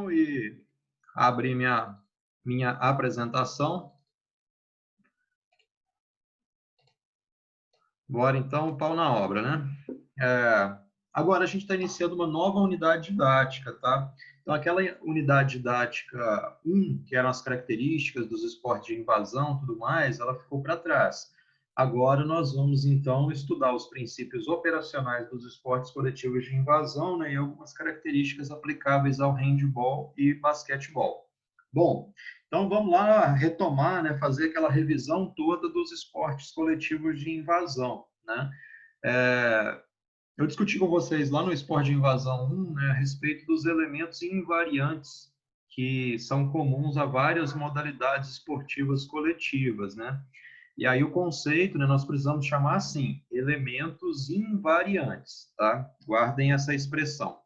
então e abrir minha apresentação. Bora, então, pau na obra, né? Agora, a gente está iniciando uma nova unidade didática, tá? Então, aquela unidade didática 1, que eram as características dos esportes de invasão e tudo mais, ela ficou para trás. Agora, nós vamos, então, estudar os princípios operacionais dos esportes coletivos de invasão, né, e algumas características aplicáveis ao handball e basquetebol. Bom, então vamos lá retomar, né, fazer aquela revisão toda dos esportes coletivos de invasão, né? Eu discuti com vocês lá no Esporte de Invasão 1, né, a respeito dos elementos invariantes que são comuns a várias modalidades esportivas coletivas, né? E aí o conceito, né, nós precisamos chamar assim, elementos invariantes, tá? Guardem essa expressão.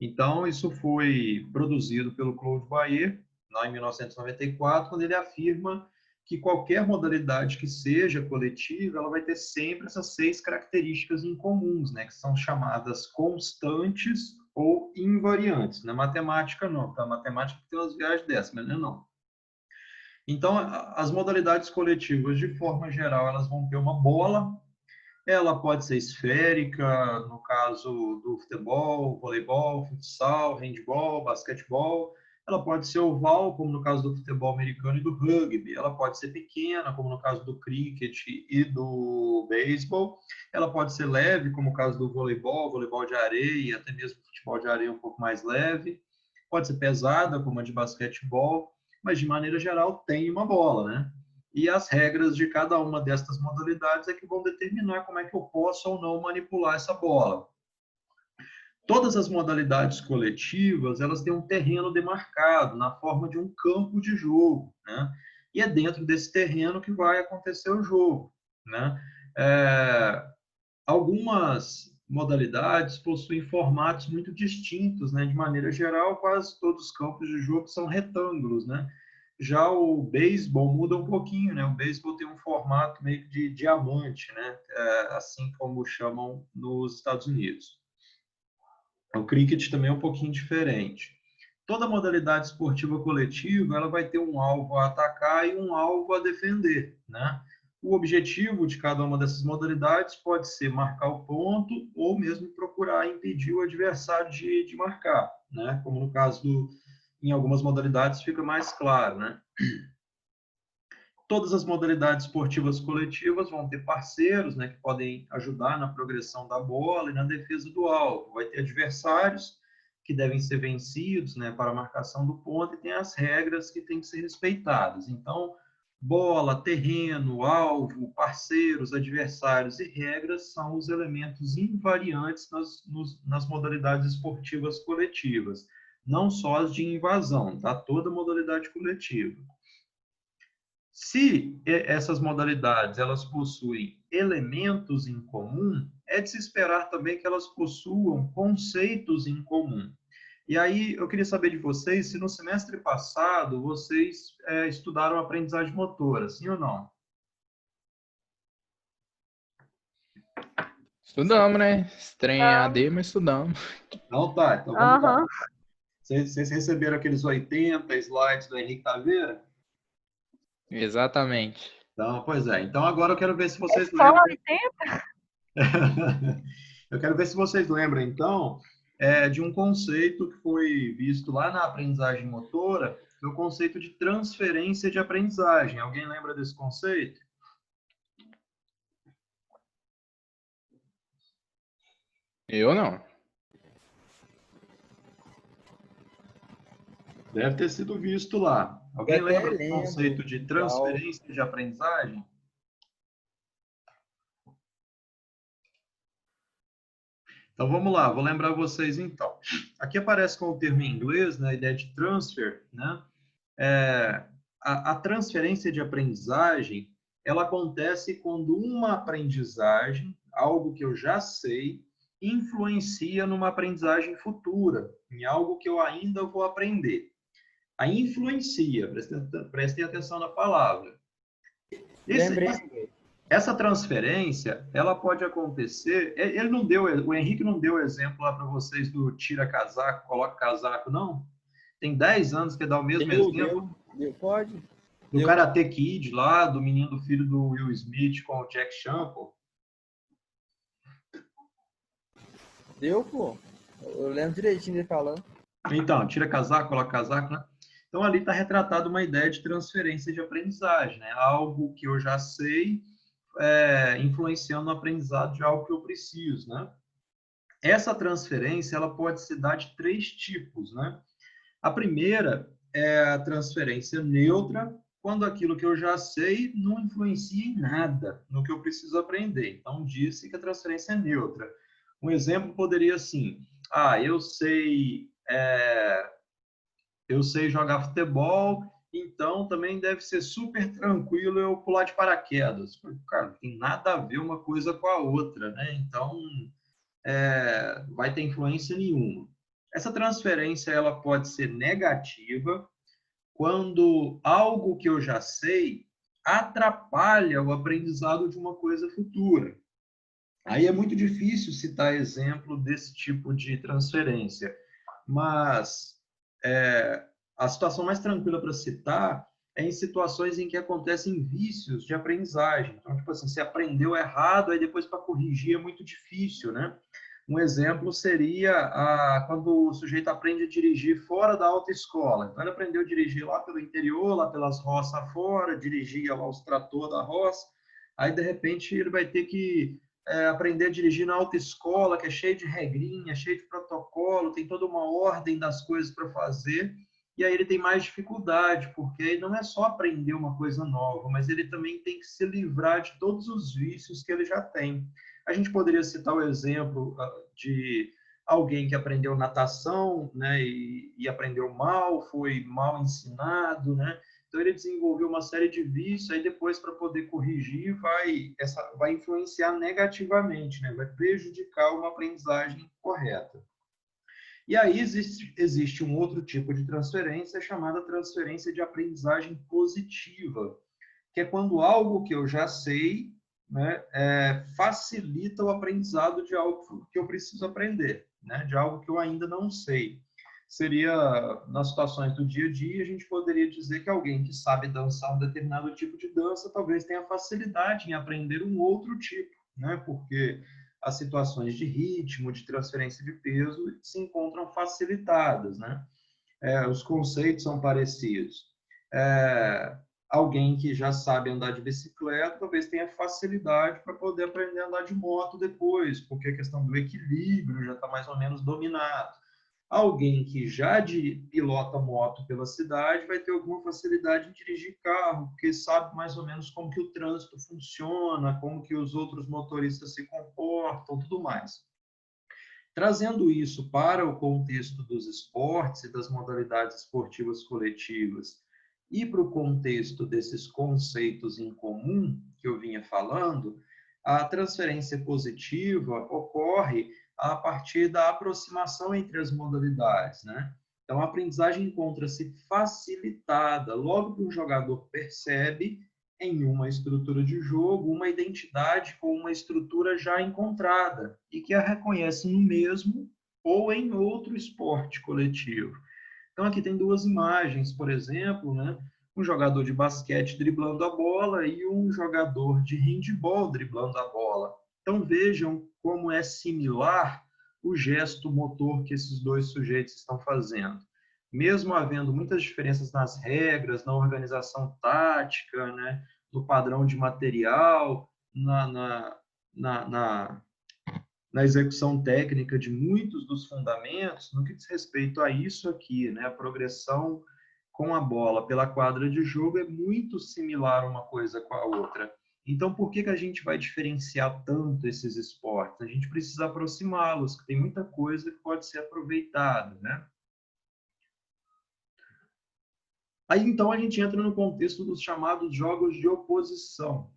Então, isso foi produzido pelo Claude Bayer, lá em 1994, quando ele afirma que qualquer modalidade que seja coletiva, ela vai ter sempre essas 6 características incomuns, né, que são chamadas constantes ou invariantes. Na matemática, não, tá? A matemática tem umas viagens dessas, mas não. Então, as modalidades coletivas, de forma geral, elas vão ter uma bola. Ela pode ser esférica, no caso do futebol, voleibol, futsal, handball, basquetebol. Ela pode ser oval, como no caso do futebol americano e do rugby. Ela pode ser pequena, como no caso do cricket e do beisebol. Ela pode ser leve, como no caso do voleibol, voleibol de areia e até mesmo futebol de areia um pouco mais leve. Pode ser pesada, como a de basquetebol, mas de maneira geral tem uma bola, né? E as regras de cada uma destas modalidades é que vão determinar como é que eu posso ou não manipular essa bola. Todas as modalidades coletivas, elas têm um terreno demarcado na forma de um campo de jogo, né? E é dentro desse terreno que vai acontecer o jogo, né? Algumas modalidades possuem formatos muito distintos, né? De maneira geral, quase todos os campos de jogo são retângulos, né? Já o beisebol muda um pouquinho, né? O beisebol tem um formato meio de diamante, né? Assim como chamam nos Estados Unidos. O cricket também é um pouquinho diferente. Toda modalidade esportiva coletiva, ela vai ter um alvo a atacar e um alvo a defender, né? O objetivo de cada uma dessas modalidades pode ser marcar o ponto ou mesmo procurar impedir o adversário de marcar, né? Como no caso em algumas modalidades fica mais claro, né? Todas as modalidades esportivas coletivas vão ter parceiros, né, que podem ajudar na progressão da bola e na defesa do alvo. Vai ter adversários que devem ser vencidos, né, para a marcação do ponto, e tem as regras que têm que ser respeitadas. Então, bola, terreno, alvo, parceiros, adversários e regras são os elementos invariantes nas modalidades esportivas coletivas, não só as de invasão, tá? Toda modalidade coletiva. Se essas modalidades elas possuem elementos em comum, é de se esperar também que elas possuam conceitos em comum. E aí eu queria saber de vocês se no semestre passado vocês estudaram aprendizagem motora, sim ou não? Estudamos, né? Estranho AD, mas estudamos. Então tá, então vamos lá. Vocês receberam aqueles 80 slides do Henrique Taveira? Exatamente. Então, pois é. Então agora eu quero ver se vocês lembram. 80? Eu quero ver se vocês lembram, então, de um conceito que foi visto lá na aprendizagem motora, que é o conceito de transferência de aprendizagem. Alguém lembra desse conceito? Eu não. Deve ter sido visto lá. Alguém lembra do conceito de transferência de aprendizagem? Então vamos lá, vou lembrar vocês então. Aqui aparece com o termo em inglês, né, a ideia de transfer, né? A transferência de aprendizagem, ela acontece quando uma aprendizagem, algo que eu já sei, influencia numa aprendizagem futura, em algo que eu ainda vou aprender. A influencia, prestem atenção na palavra. Essa transferência, ela pode acontecer. O Henrique não deu exemplo lá para vocês do tira casaco, coloca casaco, não? tem 10 anos que dá o mesmo exemplo. Pode. Do Karate Kid lá, do menino do filho do Will Smith com o Jack Chan, pô. Deu, pô. Eu lembro direitinho dele falando. Então, tira casaco, coloca casaco, né? Então, ali está retratada uma ideia de transferência de aprendizagem, né? Algo que eu já sei, influenciando no aprendizado de algo que eu preciso, né? Essa transferência, ela pode se dar de 3 tipos, né? A primeira é a transferência neutra, quando aquilo que eu já sei não influencia em nada no que eu preciso aprender. Então, disse que a transferência é neutra. Um exemplo poderia assim, eu sei jogar futebol, então também deve ser super tranquilo eu pular de paraquedas. Cara, não tem nada a ver uma coisa com a outra, né? Então, vai ter influência nenhuma. Essa transferência ela pode ser negativa quando algo que eu já sei atrapalha o aprendizado de uma coisa futura. Aí é muito difícil citar exemplo desse tipo de transferência, mas a situação mais tranquila para citar é em situações em que acontecem vícios de aprendizagem. Então, tipo assim, você aprendeu errado, aí depois para corrigir é muito difícil, né? Um exemplo seria quando o sujeito aprende a dirigir fora da autoescola. Então, ele aprendeu a dirigir lá pelo interior, lá pelas roças fora, dirigia lá os tratores da roça, aí, de repente, ele vai ter que aprender a dirigir na autoescola, que é cheio de regrinha, cheio de protocolo, tem toda uma ordem das coisas para fazer, e aí ele tem mais dificuldade, porque aí não é só aprender uma coisa nova, mas ele também tem que se livrar de todos os vícios que ele já tem. A gente poderia citar o exemplo de alguém que aprendeu natação, né, e aprendeu mal, foi mal ensinado, né? Então ele desenvolveu uma série de vícios, aí depois para poder corrigir vai influenciar negativamente, né? Vai prejudicar uma aprendizagem correta. E aí existe um outro tipo de transferência chamada transferência de aprendizagem positiva, que é quando algo que eu já sei, né, facilita o aprendizado de algo que eu preciso aprender, né, de algo que eu ainda não sei. Seria, nas situações do dia a dia, a gente poderia dizer que alguém que sabe dançar um determinado tipo de dança talvez tenha facilidade em aprender um outro tipo, né, porque as situações de ritmo, de transferência de peso se encontram facilitadas, né? Os conceitos são parecidos. Alguém que já sabe andar de bicicleta talvez tenha facilidade para poder aprender a andar de moto depois, porque a questão do equilíbrio já está mais ou menos dominado. Alguém que já pilota moto pela cidade vai ter alguma facilidade em dirigir carro, porque sabe mais ou menos como que o trânsito funciona, como que os outros motoristas se comportam, tudo mais. Trazendo isso para o contexto dos esportes e das modalidades esportivas coletivas e para o contexto desses conceitos em comum que eu vinha falando, a transferência positiva ocorre a partir da aproximação entre as modalidades, né? Então, a aprendizagem encontra-se facilitada logo que o jogador percebe em uma estrutura de jogo uma identidade com uma estrutura já encontrada e que a reconhece no mesmo ou em outro esporte coletivo. Então, aqui tem 2 imagens, por exemplo, né? Um jogador de basquete driblando a bola e um jogador de handebol driblando a bola. Então, vejam como é similar o gesto motor que esses 2 sujeitos estão fazendo. Mesmo havendo muitas diferenças nas regras, na organização tática, né? No padrão de material, na execução técnica de muitos dos fundamentos, no que diz respeito a isso aqui, né? A progressão com a bola pela quadra de jogo é muito similar uma coisa com a outra. Então, por que a gente vai diferenciar tanto esses esportes? A gente precisa aproximá-los, que tem muita coisa que pode ser aproveitada, né? Aí, então, a gente entra no contexto dos chamados jogos de oposição.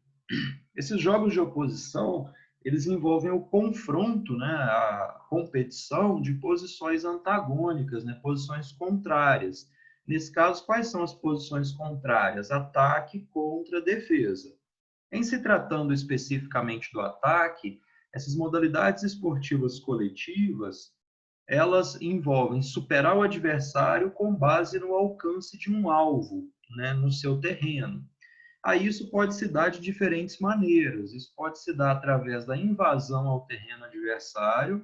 Esses jogos de oposição, eles envolvem o confronto, né, a competição de posições antagônicas, né, posições contrárias. Nesse caso, quais são as posições contrárias? Ataque contra defesa. Em se tratando especificamente do ataque, essas modalidades esportivas coletivas, elas envolvem superar o adversário com base no alcance de um alvo, né, no seu terreno. Aí isso pode se dar de diferentes maneiras. Isso pode se dar através da invasão ao terreno adversário,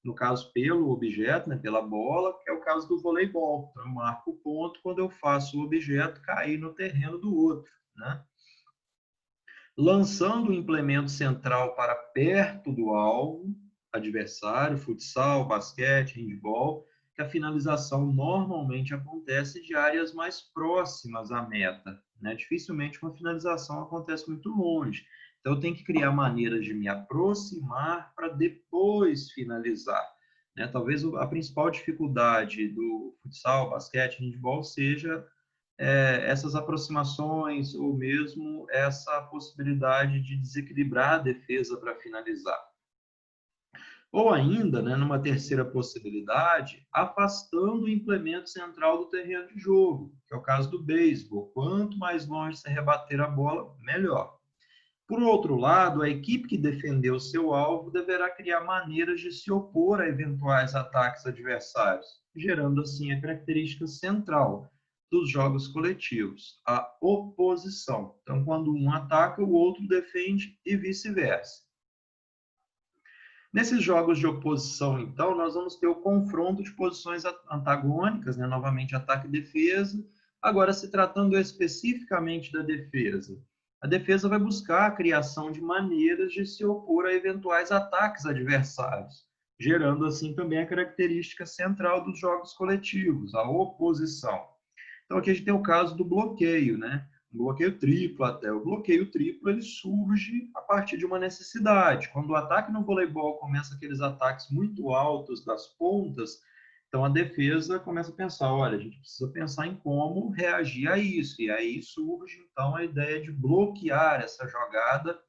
no caso pelo objeto, né, pela bola, que é o caso do voleibol. Então, eu marco o ponto quando eu faço o objeto cair no terreno do outro, né? Lançando o implemento central para perto do alvo adversário, futsal, basquete, handebol, que a finalização normalmente acontece de áreas mais próximas à meta, né? Dificilmente uma finalização acontece muito longe. Então, eu tenho que criar maneiras de me aproximar para depois finalizar, né? Talvez a principal dificuldade do futsal, basquete, handebol seja essas aproximações ou mesmo essa possibilidade de desequilibrar a defesa para finalizar. Ou ainda, né, numa terceira possibilidade, afastando o implemento central do terreno de jogo, que é o caso do beisebol. Quanto mais longe você rebater a bola, melhor. Por outro lado, a equipe que defendeu seu alvo deverá criar maneiras de se opor a eventuais ataques adversários, gerando assim a característica central dos jogos coletivos, a oposição. Então, quando um ataca, o outro defende e vice-versa. Nesses jogos de oposição, então, nós vamos ter o confronto de posições antagônicas, né? Novamente ataque e defesa. Agora, se tratando especificamente da defesa, a defesa vai buscar a criação de maneiras de se opor a eventuais ataques adversários, gerando assim também a característica central dos jogos coletivos, a oposição. Então, aqui a gente tem o caso do bloqueio, né? Um bloqueio triplo até. O bloqueio triplo ele surge a partir de uma necessidade. Quando o ataque no voleibol começa aqueles ataques muito altos das pontas, então a defesa começa a pensar, olha, a gente precisa pensar em como reagir a isso. E aí surge, então, a ideia de bloquear essa jogada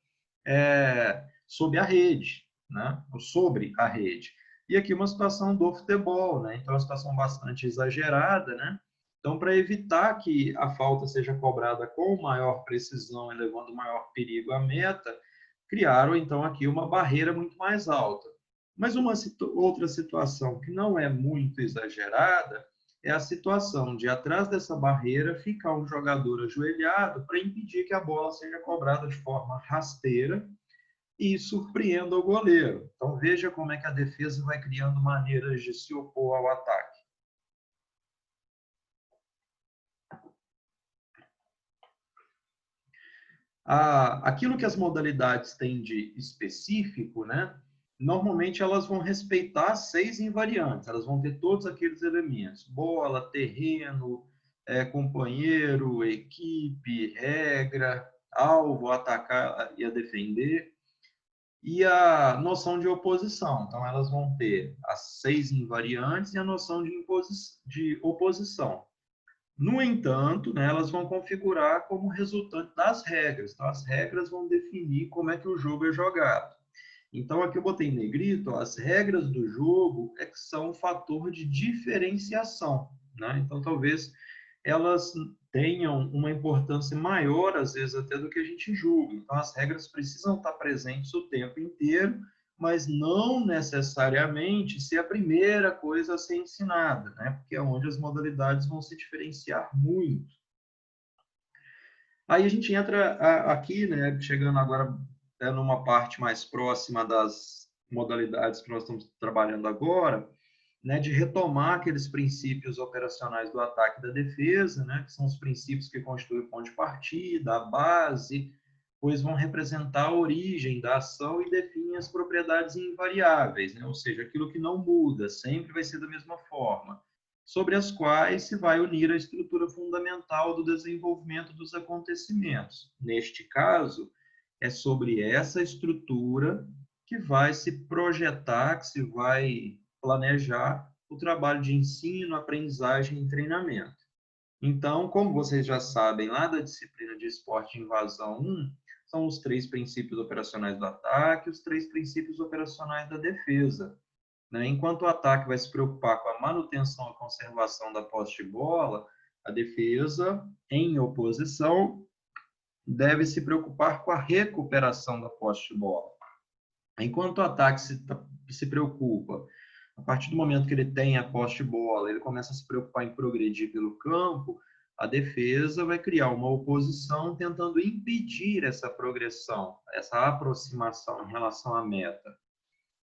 sob a rede, né? Ou sobre a rede. E aqui uma situação do futebol, né? Então, é uma situação bastante exagerada, né? Então, para evitar que a falta seja cobrada com maior precisão e levando maior perigo à meta, criaram, então, aqui uma barreira muito mais alta. Mas uma outra situação que não é muito exagerada é a situação de, atrás dessa barreira, ficar um jogador ajoelhado para impedir que a bola seja cobrada de forma rasteira e surpreenda o goleiro. Então, veja como é que a defesa vai criando maneiras de se opor ao ataque. Aquilo que as modalidades têm de específico, né? Normalmente elas vão respeitar 6 invariantes, elas vão ter todos aqueles elementos: bola, terreno, companheiro, equipe, regra, alvo, atacar e a defender, e a noção de oposição. Então, elas vão ter as 6 invariantes e a noção de oposição. No entanto, né, elas vão configurar como resultante das regras. Então, as regras vão definir como é que o jogo é jogado. Então, aqui eu botei em negrito, ó, as regras do jogo é que são um fator de diferenciação, né? Então, talvez elas tenham uma importância maior, às vezes, até do que a gente julga. Então, as regras precisam estar presentes o tempo inteiro, mas não necessariamente ser a primeira coisa a ser ensinada, né? Porque é onde as modalidades vão se diferenciar muito. Aí a gente entra aqui, né, chegando agora numa parte mais próxima das modalidades que nós estamos trabalhando agora, né, de retomar aqueles princípios operacionais do ataque e da defesa, né, que são os princípios que constituem o ponto de partida, a base, pois vão representar a origem da ação e definem as propriedades invariáveis, né, ou seja, aquilo que não muda, sempre vai ser da mesma forma, sobre as quais se vai unir a estrutura fundamental do desenvolvimento dos acontecimentos. Neste caso, é sobre essa estrutura que vai se projetar, que se vai planejar o trabalho de ensino, aprendizagem e treinamento. Então, como vocês já sabem, lá da disciplina de esporte de invasão 1, são os 3 princípios operacionais do ataque, os 3 princípios operacionais da defesa. Enquanto o ataque vai se preocupar com a manutenção e conservação da posse de bola, a defesa, em oposição, deve se preocupar com a recuperação da posse de bola. Enquanto o ataque se preocupa A partir do momento que ele tem a posse de bola, ele começa a se preocupar em progredir pelo campo, a defesa vai criar uma oposição tentando impedir essa progressão, essa aproximação em relação à meta.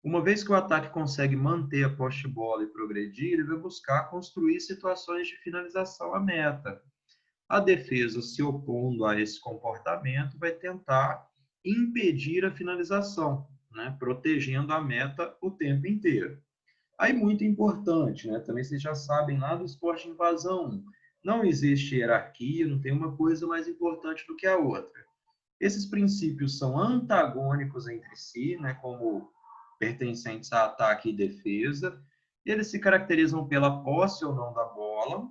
Uma vez que o ataque consegue manter a posse de bola e progredir, ele vai buscar construir situações de finalização à meta. A defesa, se opondo a esse comportamento, vai tentar impedir a finalização, né? Protegendo a meta o tempo inteiro. Aí, muito importante, né? Também vocês já sabem lá do esporte de invasão, não existe hierarquia, não tem uma coisa mais importante do que a outra. Esses princípios são antagônicos entre si, né? Como pertencentes a ataque e defesa. Eles se caracterizam pela posse ou não da bola,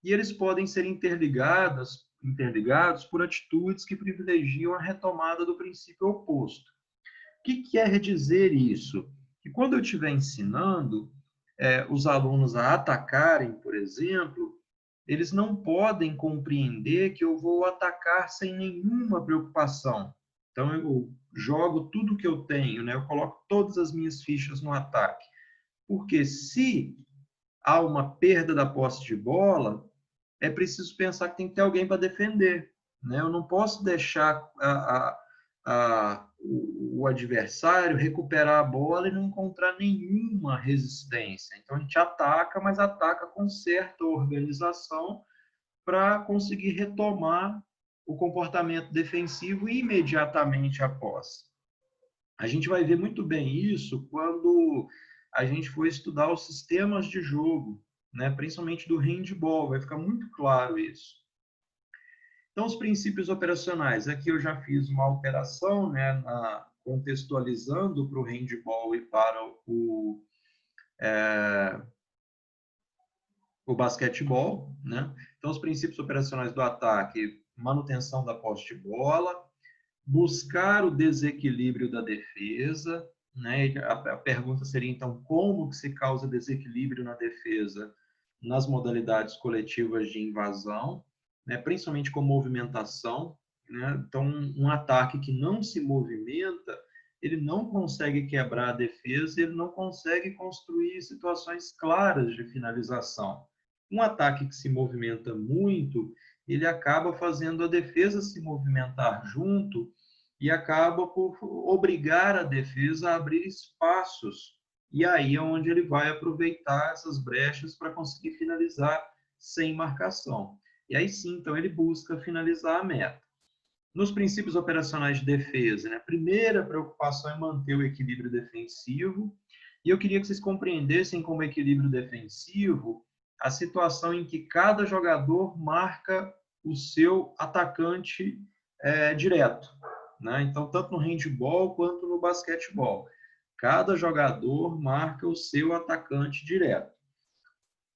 e eles podem ser interligados por atitudes que privilegiam a retomada do princípio oposto. O que quer dizer isso? Que quando eu estiver ensinando os alunos a atacarem, por exemplo, eles não podem compreender que eu vou atacar sem nenhuma preocupação. Então, eu jogo tudo que eu tenho, né? Eu coloco todas as minhas fichas no ataque. Porque se há uma perda da posse de bola, é preciso pensar que tem que ter alguém para defender, né? Eu não posso deixar o adversário recuperar a bola e não encontrar nenhuma resistência. Então, a gente ataca, mas ataca com certa organização para conseguir retomar o comportamento defensivo imediatamente após. A gente vai ver muito bem isso quando a gente for estudar os sistemas de jogo, né? Principalmente do handball, vai ficar muito claro isso. Então, os princípios operacionais. Aqui eu já fiz uma alteração, né, contextualizando para o handball e para o basquetebol, né? Então, os princípios operacionais do ataque: manutenção da posse de bola, buscar o desequilíbrio da defesa, né? A pergunta seria, então, como que se causa desequilíbrio na defesa nas modalidades coletivas de invasão, né? Principalmente com movimentação, né? Então, um ataque que não se movimenta, ele não consegue quebrar a defesa, ele não consegue construir situações claras de finalização. Um ataque que se movimenta muito, ele acaba fazendo a defesa se movimentar junto e acaba por obrigar a defesa a abrir espaços. E aí é onde ele vai aproveitar essas brechas para conseguir finalizar sem marcação. E aí sim, então, ele busca finalizar a meta. Nos princípios operacionais de defesa, né, a primeira preocupação é manter o equilíbrio defensivo. E eu queria que vocês compreendessem como equilíbrio defensivo a situação em que cada jogador marca o seu atacante direto, né? Então, tanto no handball quanto no basquetebol, cada jogador marca o seu atacante direto.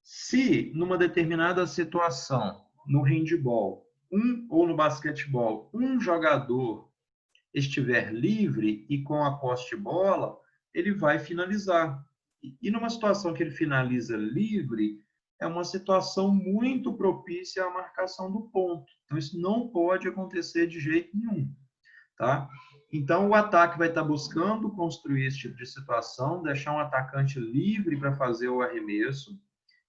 Se, numa determinada situação, no handball ou no basquetebol, um jogador estiver livre e com a posse de bola, ele vai finalizar. E numa situação que ele finaliza livre, é uma situação muito propícia à marcação do ponto. Então, isso não pode acontecer de jeito nenhum. Tá? Então, o ataque vai estar buscando construir esse tipo de situação, deixar um atacante livre para fazer o arremesso,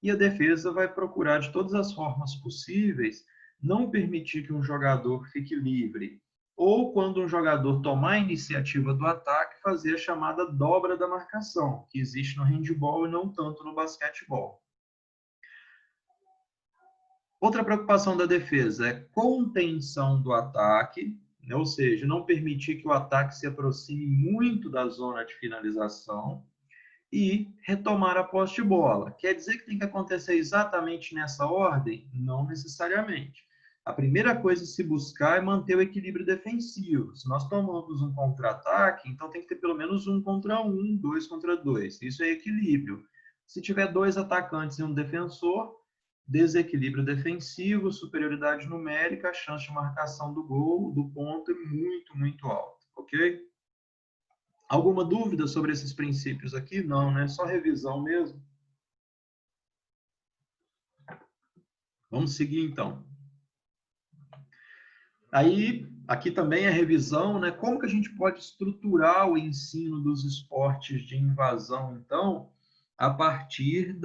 e a defesa vai procurar, de todas as formas possíveis, não permitir que um jogador fique livre. Ou, quando um jogador tomar a iniciativa do ataque, fazer a chamada dobra da marcação, que existe no handball e não tanto no basquetebol. Outra preocupação da defesa é contenção do ataque, ou seja, não permitir que o ataque se aproxime muito da zona de finalização e retomar a posse de bola. Quer dizer que tem que acontecer exatamente nessa ordem? Não necessariamente. A primeira coisa a se buscar é manter o equilíbrio defensivo. Se nós tomamos um contra-ataque, então tem que ter pelo menos 1 contra 1, 2 contra 2. Isso é equilíbrio. Se tiver 2 atacantes e um defensor, desequilíbrio defensivo, superioridade numérica, a chance de marcação do gol, do ponto é muito, muito alta, ok? Alguma dúvida sobre esses princípios aqui? Não, né? Só revisão mesmo. Vamos seguir, então. Aí, aqui também a revisão, né? Como que a gente pode estruturar o ensino dos esportes de invasão, então, a partir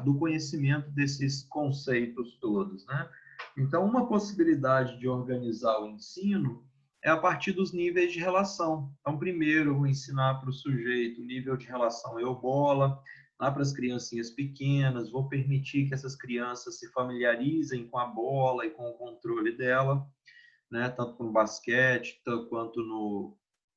do conhecimento desses conceitos todos, né? Então, uma possibilidade de organizar o ensino é a partir dos níveis de relação. Então, primeiro, eu vou ensinar para o sujeito o nível de relação eu-bola, lá para as criancinhas pequenas, vou permitir que essas crianças se familiarizem com a bola e com o controle dela, né? Tanto no basquete, tanto quanto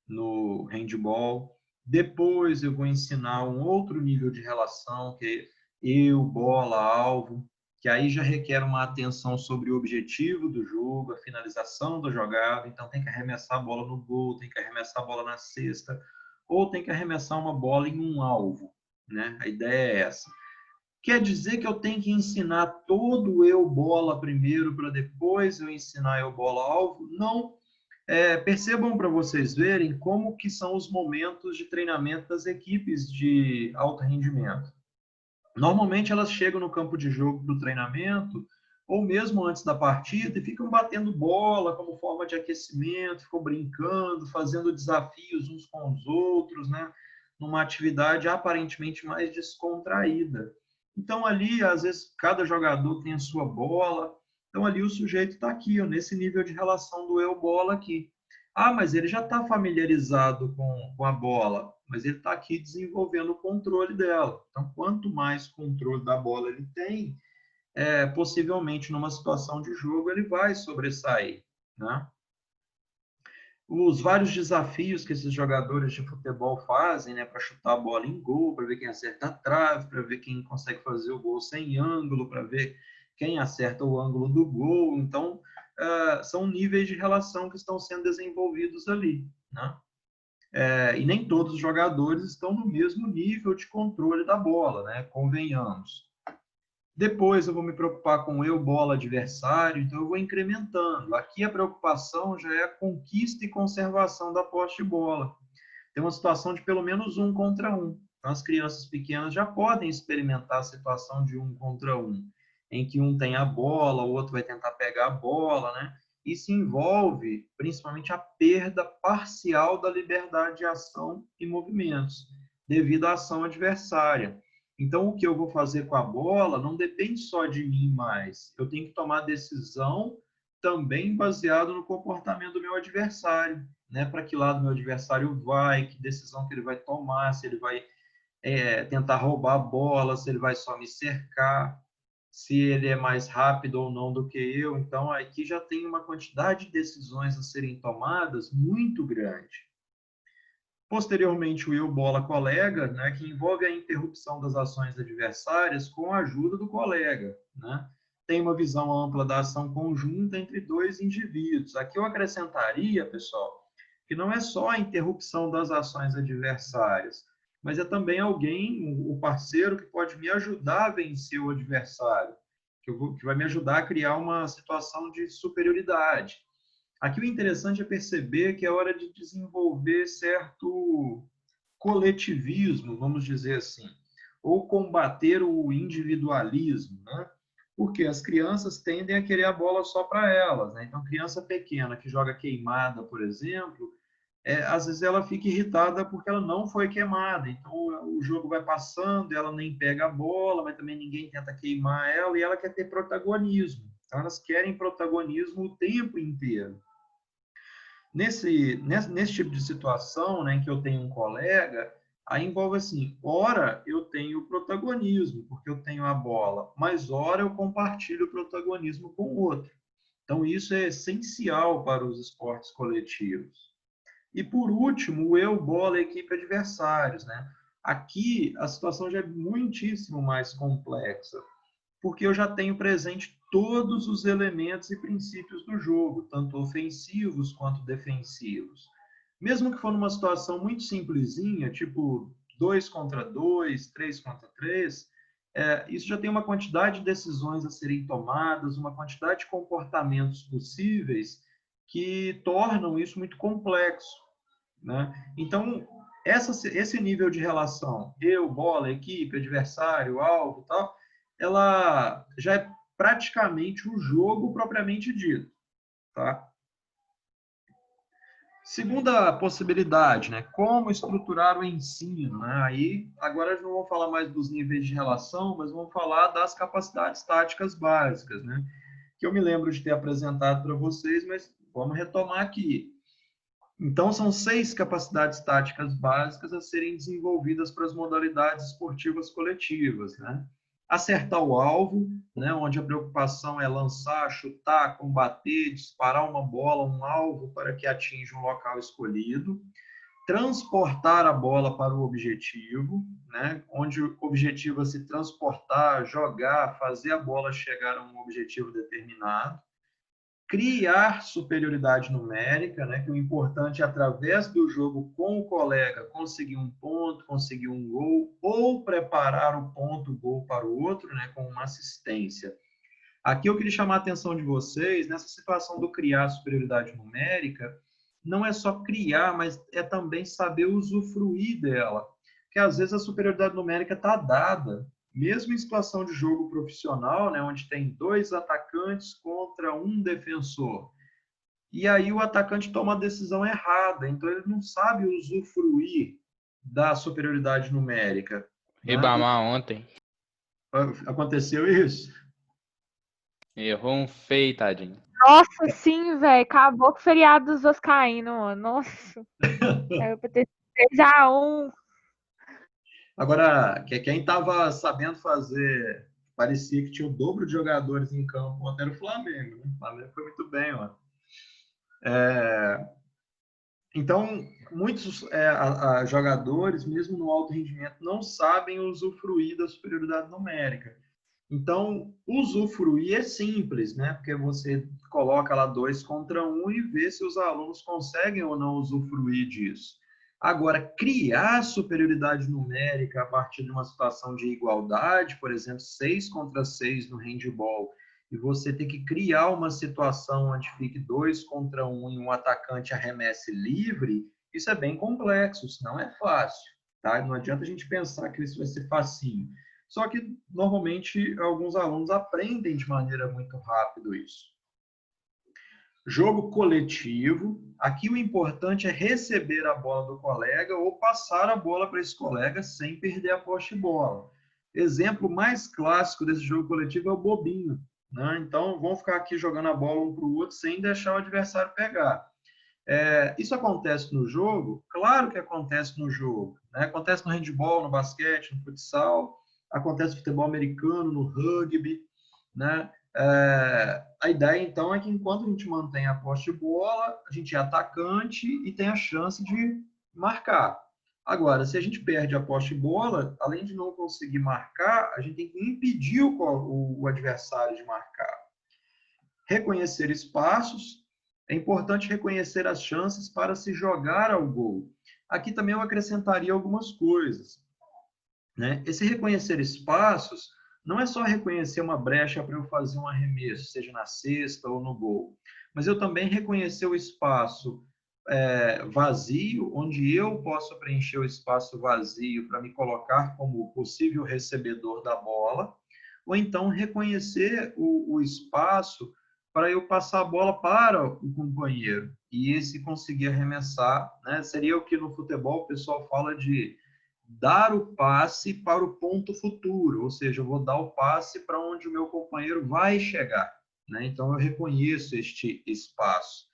no handball. Depois eu vou ensinar um outro nível de relação, que é eu, bola, alvo, que aí já requer uma atenção sobre o objetivo do jogo, a finalização da jogada. Então tem que arremessar a bola no gol, tem que arremessar a bola na cesta, ou tem que arremessar uma bola em um alvo, né? A ideia é essa. Quer dizer que eu tenho que ensinar todo o eu bola primeiro para depois eu ensinar eu bola alvo? Não. Percebam para vocês verem como que são os momentos de treinamento das equipes de alto rendimento. Normalmente elas chegam no campo de jogo do treinamento ou mesmo antes da partida e ficam batendo bola como forma de aquecimento, ficam brincando, fazendo desafios uns com os outros, né? Numa atividade aparentemente mais descontraída. Então ali, às vezes, cada jogador tem a sua bola. Então ali o sujeito está aqui, ó, nesse nível de relação do eu bola aqui. Ah, mas ele já está familiarizado com a bola, mas ele está aqui desenvolvendo o controle dela. Então, quanto mais controle da bola ele tem, possivelmente numa situação de jogo ele vai sobressair, né? Os vários desafios que esses jogadores de futebol fazem, né, para chutar a bola em gol, para ver quem acerta a trave, para ver quem consegue fazer o gol sem ângulo, para ver quem acerta o ângulo do gol. Então, são níveis de relação que estão sendo desenvolvidos ali, né? E nem todos os jogadores estão no mesmo nível de controle da bola, né? Convenhamos. Depois eu vou me preocupar com o eu bola adversário, então eu vou incrementando. Aqui a preocupação já é a conquista e conservação da posse de bola. Tem uma situação de pelo menos 1 contra 1. Então as crianças pequenas já podem experimentar a situação de 1 contra 1, em que um tem a bola, o outro vai tentar pegar a bola, né? Isso envolve principalmente a perda parcial da liberdade de ação e movimentos, devido à ação adversária. Então, o que eu vou fazer com a bola não depende só de mim mais. Eu tenho que tomar decisão também baseado no comportamento do meu adversário, né? Para que lado meu adversário vai, que decisão que ele vai tomar, se ele vai tentar roubar a bola, se ele vai só me cercar, se ele é mais rápido ou não do que eu. Então, aqui já tem uma quantidade de decisões a serem tomadas muito grande. Posteriormente, o eu bola colega, né, que envolve a interrupção das ações adversárias com a ajuda do colega, né? Tem uma visão ampla da ação conjunta entre dois indivíduos. Aqui eu acrescentaria, pessoal, que não é só a interrupção das ações adversárias, mas é também alguém, o parceiro, que pode me ajudar a vencer o adversário, que vai me ajudar a criar uma situação de superioridade. Aqui o interessante é perceber que é hora de desenvolver certo coletivismo, vamos dizer assim, ou combater o individualismo, né? Porque as crianças tendem a querer a bola só para elas, né? Então, criança pequena que joga queimada, por exemplo, às vezes ela fica irritada porque ela não foi queimada. Então, o jogo vai passando, ela nem pega a bola, mas também ninguém tenta queimar ela e ela quer ter protagonismo. Então, elas querem protagonismo o tempo inteiro. Nesse tipo de situação, né, em que eu tenho um colega, aí envolve assim, ora eu tenho protagonismo, porque eu tenho a bola, mas ora eu compartilho o protagonismo com o outro. Então, isso é essencial para os esportes coletivos. E, por último, o eu, bola, equipe, adversários, né? Aqui, a situação já é muitíssimo mais complexa, porque eu já tenho presente todos os elementos e princípios do jogo, tanto ofensivos quanto defensivos. Mesmo que for numa situação muito simplesinha, tipo 2 contra 2, 3 contra 3, isso já tem uma quantidade de decisões a serem tomadas, uma quantidade de comportamentos possíveis que tornam isso muito complexo, né? Então, esse nível de relação, eu, bola, equipe, adversário, alvo, tal, ela já é praticamente o jogo propriamente dito, tá? Segunda possibilidade, né? Como estruturar o ensino, né? Aí, agora não vou falar mais dos níveis de relação, mas vamos falar das capacidades táticas básicas, né? Que eu me lembro de ter apresentado para vocês, mas vamos retomar aqui. Então, são 6 capacidades táticas básicas a serem desenvolvidas para as modalidades esportivas coletivas, né? Acertar o alvo, né, onde a preocupação é lançar, chutar, combater, disparar uma bola, um alvo para que atinja um local escolhido. Transportar a bola para o objetivo, né, onde o objetivo é se transportar, jogar, fazer a bola chegar a um objetivo determinado. Criar superioridade numérica, né, que o importante é, através do jogo com o colega, conseguir um ponto, conseguir um gol, ou preparar o ponto, o gol para o outro, né, com uma assistência. Aqui eu queria chamar a atenção de vocês, nessa situação do criar superioridade numérica, não é só criar, mas é também saber usufruir dela. Porque às vezes a superioridade numérica está dada, mesmo em situação de jogo profissional, né, onde tem 2 atacantes contra um defensor. E aí o atacante toma a decisão errada, então ele não sabe usufruir da superioridade numérica. Né? Ribamar ontem. Aconteceu isso? Errou um feio, tadinho. Nossa, sim, velho. Acabou com o feriado dos Vascaínos, mano. Nossa. Era pra ter 3-1. Agora, quem estava sabendo fazer, parecia que tinha o dobro de jogadores em campo, ontem era o Flamengo. Né? O Flamengo foi muito bem, ó. Então, muitos jogadores, mesmo no alto rendimento, não sabem usufruir da superioridade numérica. Então, usufruir é simples, né? Porque você coloca lá 2 contra 1 e vê se os alunos conseguem ou não usufruir disso. Agora, criar superioridade numérica a partir de uma situação de igualdade, por exemplo, 6 contra 6 no handball, e você ter que criar uma situação onde fique 2 contra 1 e um atacante arremesse livre, isso é bem complexo, isso não é fácil. Tá? Não adianta a gente pensar que isso vai ser facinho. Só que, normalmente, alguns alunos aprendem de maneira muito rápida isso. Jogo coletivo. Aqui o importante é receber a bola do colega ou passar a bola para esse colega sem perder a posse de bola. Exemplo mais clássico desse jogo coletivo é o bobinho. Né? Então, vão ficar aqui jogando a bola um para o outro sem deixar o adversário pegar. Isso acontece no jogo? Claro que acontece no jogo. Né? Acontece no handball, no basquete, no futsal, acontece no futebol americano, no rugby. Né? A ideia, então, é que enquanto a gente mantém a posse de bola, a gente é atacante e tem a chance de marcar. Agora, se a gente perde a posse de bola, além de não conseguir marcar, a gente tem que impedir o adversário de marcar. Reconhecer espaços. É importante reconhecer as chances para se jogar ao gol. Aqui também eu acrescentaria algumas coisas. Né? Esse reconhecer espaços não é só reconhecer uma brecha para eu fazer um arremesso, seja na cesta ou no gol, mas eu também reconhecer o espaço vazio, onde eu posso preencher o espaço vazio para me colocar como possível recebedor da bola, ou então reconhecer o espaço para eu passar a bola para o companheiro e esse conseguir arremessar. Né? Seria o que no futebol o pessoal fala de dar o passe para o ponto futuro, ou seja, eu vou dar o passe para onde o meu companheiro vai chegar. Né? Então, eu reconheço este espaço.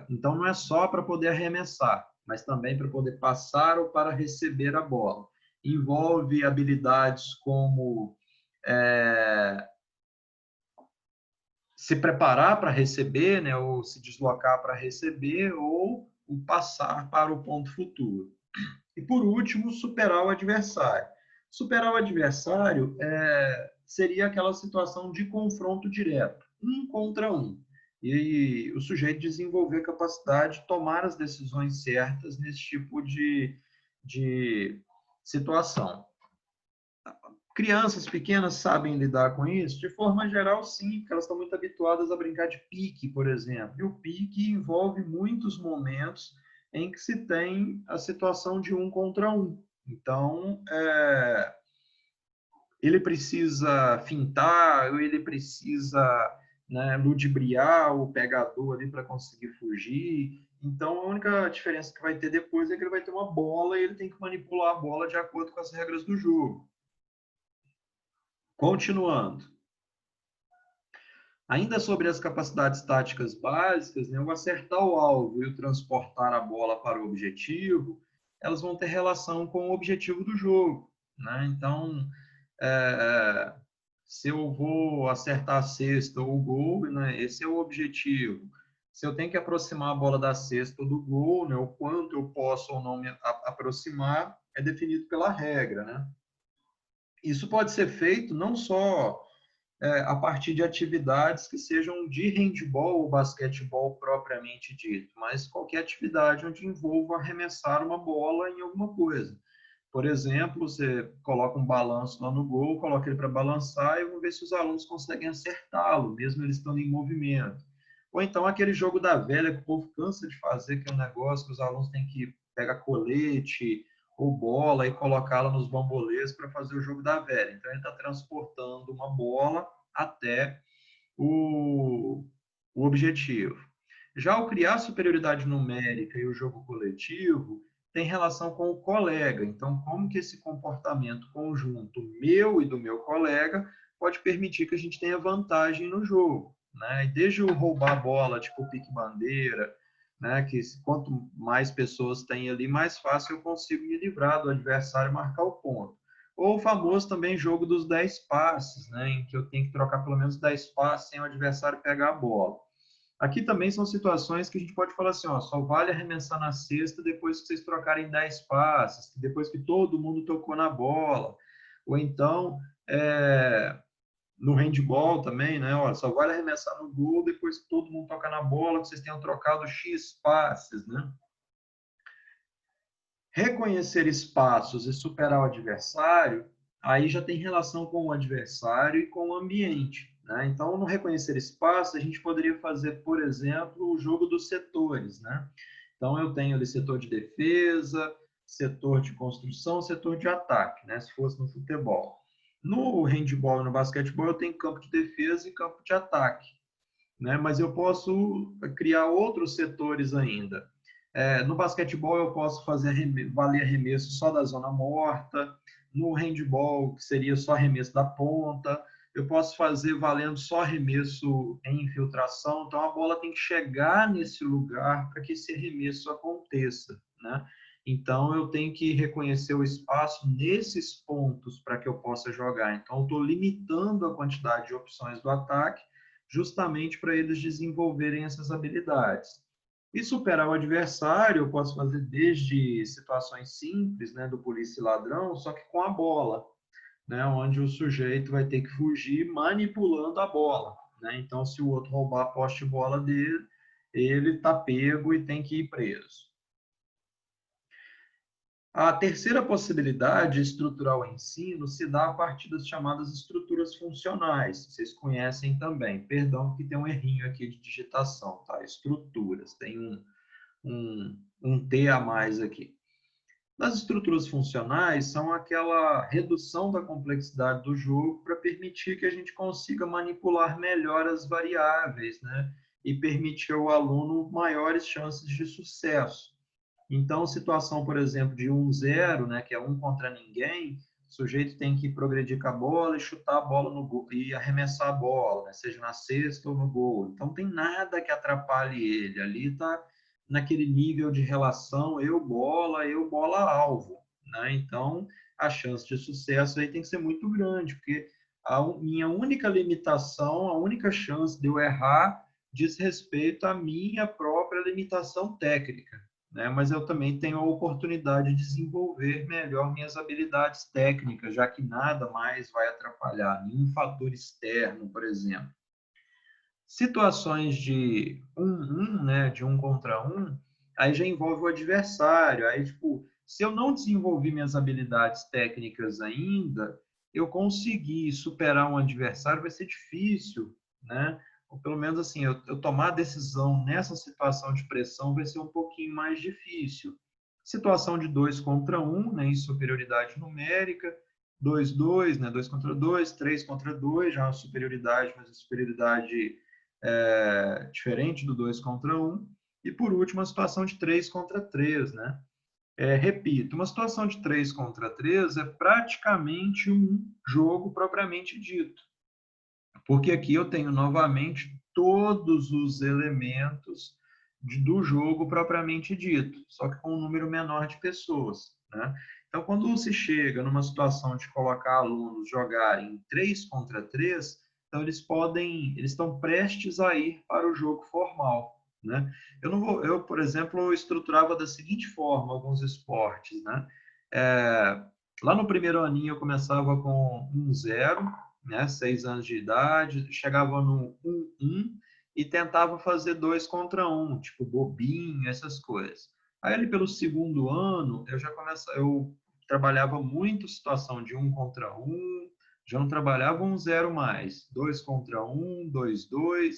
Então, não é só para poder arremessar, mas também para poder passar ou para receber a bola. Envolve habilidades como se preparar para receber, né, ou se deslocar para receber, ou o passar para o ponto futuro. E, por último, superar o adversário. Superar o adversário seria aquela situação de confronto direto, 1 contra 1. E o sujeito desenvolver a capacidade de tomar as decisões certas nesse tipo de situação. Crianças pequenas sabem lidar com isso? De forma geral, sim, porque elas estão muito habituadas a brincar de pique, por exemplo. E o pique envolve muitos momentos em que se tem a situação de 1 contra 1. Então, ele precisa fintar, ou ele precisa, né, ludibriar o pegador ali para conseguir fugir. Então, a única diferença que vai ter depois é que ele vai ter uma bola e ele tem que manipular a bola de acordo com as regras do jogo. Continuando. Ainda sobre as capacidades táticas básicas, né, o acertar o alvo e o transportar a bola para o objetivo, elas vão ter relação com o objetivo do jogo, né? Então, se eu vou acertar a cesta ou o gol, né, esse é o objetivo. Se eu tenho que aproximar a bola da cesta ou do gol, né, o quanto eu posso ou não me aproximar, é definido pela regra, né? Isso pode ser feito não só a partir de atividades que sejam de handball ou basquetebol propriamente dito, mas qualquer atividade onde envolva arremessar uma bola em alguma coisa. Por exemplo, você coloca um balanço lá no gol, coloca ele para balançar e vamos ver se os alunos conseguem acertá-lo, mesmo eles estando em movimento. Ou então aquele jogo da velha que o povo cansa de fazer, que é um negócio que os alunos têm que pegar colete ou bola e colocá-la nos bambolês para fazer o jogo da velha. Então ele está transportando uma bola até o objetivo. Já o criar superioridade numérica e o jogo coletivo tem relação com o colega. Então, como que esse comportamento conjunto meu e do meu colega pode permitir que a gente tenha vantagem no jogo, né? E desde o roubar a bola, tipo pique-bandeira, né? Que quanto mais pessoas tem ali, mais fácil eu consigo me livrar do adversário e marcar o ponto. Ou o famoso também jogo dos 10 passes, né? Em que eu tenho que trocar pelo menos 10 passes sem o adversário pegar a bola. Aqui também são situações que a gente pode falar assim, ó, só vale arremessar na cesta depois que vocês trocarem 10 passes, depois que todo mundo tocou na bola. Ou então, no handball também, né? Ó, só vale arremessar no gol depois que todo mundo toca na bola, que vocês tenham trocado X passes, né? Reconhecer espaços e superar o adversário, aí já tem relação com o adversário e com o ambiente, né? Então, no reconhecer espaço, a gente poderia fazer, por exemplo, o jogo dos setores, né? Então, eu tenho ali setor de defesa, setor de construção, setor de ataque, né? Se fosse no futebol. No handball e no basquetebol, eu tenho campo de defesa e campo de ataque, né? Mas eu posso criar outros setores ainda. No basquetebol, eu posso fazer valer arremesso só da zona morta. No handball, que seria só arremesso da ponta. Eu posso fazer valendo só arremesso em infiltração. Então, a bola tem que chegar nesse lugar para que esse arremesso aconteça, né? Então, eu tenho que reconhecer o espaço nesses pontos para que eu possa jogar. Então, eu estou limitando a quantidade de opções do ataque justamente para eles desenvolverem essas habilidades. E superar o adversário, eu posso fazer desde situações simples, né, do polícia e ladrão, só que com a bola, né, onde o sujeito vai ter que fugir manipulando a bola, né? Então, se o outro roubar a poste de bola dele, ele está pego e tem que ir preso. A terceira possibilidade de estruturar o ensino se dá a partir das chamadas estruturas funcionais. Vocês conhecem também. Perdão que tem um errinho aqui de digitação, tá? Estruturas. Tem um T a mais aqui. As estruturas funcionais são aquela redução da complexidade do jogo para permitir que a gente consiga manipular melhor as variáveis, né? E permitir ao aluno maiores chances de sucesso. Então, situação, por exemplo, de 1-0, né, que é um contra ninguém, o sujeito tem que progredir com a bola e chutar a bola no gol, e arremessar a bola, né, seja na cesta ou no gol. Então, não tem nada que atrapalhe ele. Ali está naquele nível de relação eu bola, alvo, né? Então, a chance de sucesso aí tem que ser muito grande, porque a minha única limitação, a única chance de eu errar diz respeito à minha própria limitação técnica, né? Mas eu também tenho a oportunidade de desenvolver melhor minhas habilidades técnicas, já que nada mais vai atrapalhar, nenhum fator externo, por exemplo. Situações de 1-1, né, de 1 contra 1, aí já envolve o adversário. Aí, tipo, se eu não desenvolvi minhas habilidades técnicas ainda, eu conseguir superar um adversário vai ser difícil, né? Ou pelo menos assim, eu tomar a decisão nessa situação de pressão vai ser um pouquinho mais difícil. Situação de 2 contra 1, né, em superioridade numérica, 2-2, né, 2 contra 2, 3 contra 2, já é uma superioridade, mas a superioridade diferente do 2 contra 1. E, por último, a situação de 3 contra 3, né? Repito, uma situação de 3 contra 3 é praticamente um jogo propriamente dito. Porque aqui eu tenho, novamente, todos os elementos do jogo propriamente dito, só que com um número menor de pessoas, né? Então, quando se chega numa situação de colocar alunos jogarem 3 contra 3, então eles estão prestes a ir para o jogo formal, né? Eu, por exemplo, estruturava da seguinte forma alguns esportes, né? Lá no primeiro aninho eu começava com 1-0, né? 6 anos de idade, chegava no 1-1 e tentava fazer 2 contra 1, tipo bobinho, essas coisas. Aí ali pelo segundo ano, eu trabalhava muito situação de 1 contra 1, já não trabalhava 1-0 mais, 2 contra 1, 2-2,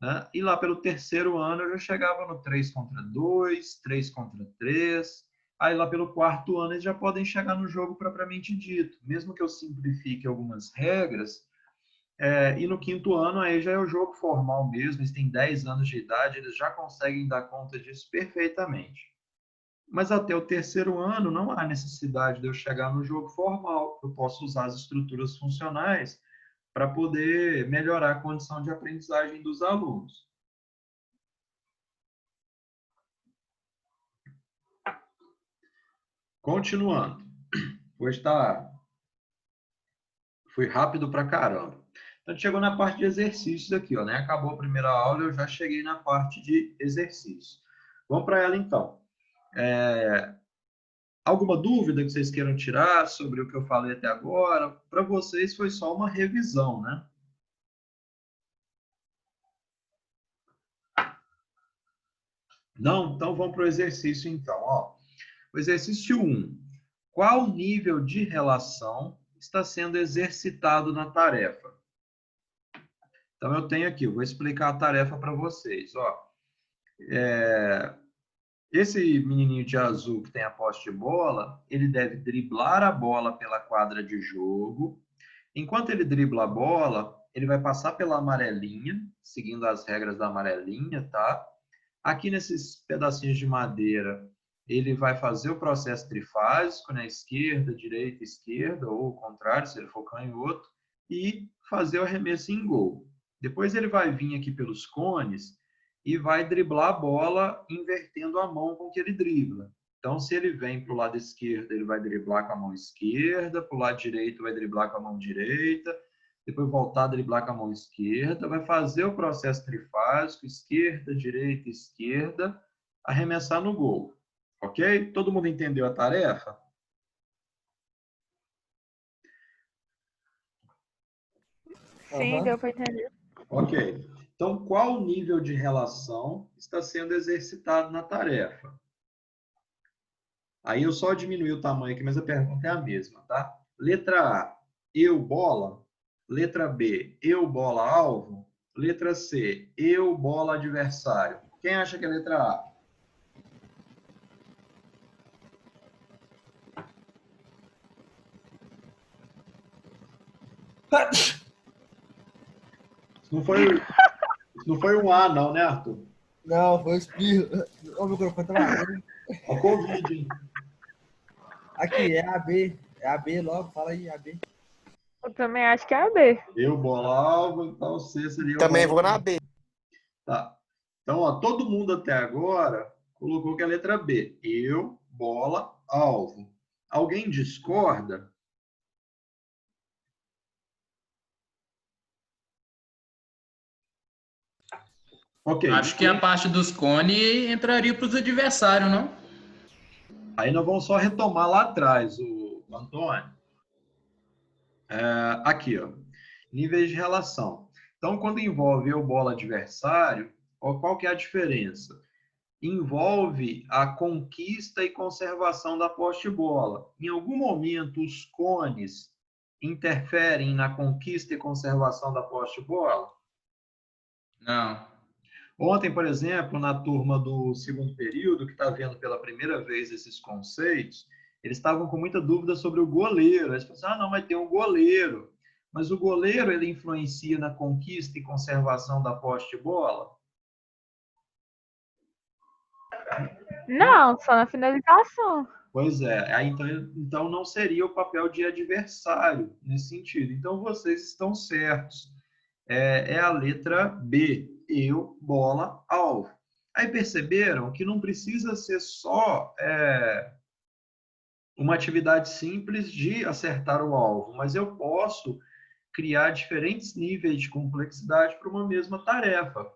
né? E lá pelo terceiro ano eu já chegava no 3 contra 2, 3 contra 3. Aí lá pelo quarto ano eles já podem chegar no jogo propriamente dito. Mesmo que eu simplifique algumas regras, e no quinto ano aí já é o jogo formal mesmo, eles têm 10 anos de idade, eles já conseguem dar conta disso perfeitamente. Mas até o terceiro ano não há necessidade de eu chegar no jogo formal. Eu posso usar as estruturas funcionais para poder melhorar a condição de aprendizagem dos alunos. Continuando. Hoje foi rápido pra caramba. Então, chegou na parte de exercícios aqui, ó, né? Acabou a primeira aula, eu já cheguei na parte de exercícios. Vamos para ela, então. Alguma dúvida que vocês queiram tirar sobre o que eu falei até agora? Para vocês foi só uma revisão, né? Não? Então, vamos para o exercício, então. Ó. O exercício 1. Qual nível de relação está sendo exercitado na tarefa? Então, eu tenho aqui, eu vou explicar a tarefa para vocês. Ó. Esse menininho de azul que tem a posse de bola, ele deve driblar a bola pela quadra de jogo. Enquanto ele dribla a bola, ele vai passar pela amarelinha, seguindo as regras da amarelinha, tá? Aqui nesses pedacinhos de madeira, ele vai fazer o processo trifásico, né? Esquerda, esquerda, ou o contrário, se ele for canhoto, e fazer o arremesso em gol. Depois ele vai vir aqui pelos cones e vai driblar a bola invertendo a mão com que ele dribla. Então, se ele vem para o lado esquerdo, ele vai driblar com a mão esquerda, para o lado direito vai driblar com a mão direita, depois voltar a driblar com a mão esquerda, vai fazer o processo trifásico, esquerda, esquerda, arremessar no gol. Ok? Todo mundo entendeu a tarefa? Sim, deu para entender. Ok. Então, qual nível de relação está sendo exercitado na tarefa? Aí eu só diminui o tamanho aqui, mas a pergunta é a mesma, tá? Letra A, eu bola. Letra B, eu bola alvo. Letra C, eu bola adversário. Quem acha que é a letra A? Isso não foi um A, não, né, Arthur? Não, foi espirro. O microfone tá abrindo. Ó o Covid, hein? Aqui, é AB. É AB logo, fala aí, AB. Eu também acho que é a B. Eu bola alvo, então C seria o Também bola vou na B. Tá. Então, ó, todo mundo até agora colocou que é a letra B. Eu, bola, alvo. Alguém discorda? Ok. Acho que a parte dos cones entraria para os adversários, não? Aí nós vamos só retomar lá atrás, o Antônio. Aqui, ó. Níveis de relação. Então, quando envolve eu, bola, adversário, ó, qual que é a diferença? Envolve a conquista e conservação da posse de bola. Em algum momento, os cones interferem na conquista e conservação da posse de bola? Não. Ontem, por exemplo, na turma do segundo período, que está vendo pela primeira vez esses conceitos, eles estavam com muita dúvida sobre o goleiro. Eles falaram assim, não, mas tem um goleiro. Mas o goleiro, ele influencia na conquista e conservação da posse de bola? Não, só na finalização. Pois é, aí então não seria o papel de adversário nesse sentido. Então vocês estão certos. É a letra B, eu, bola, alvo. Aí perceberam que não precisa ser só uma atividade simples de acertar o alvo, mas eu posso criar diferentes níveis de complexidade para uma mesma tarefa.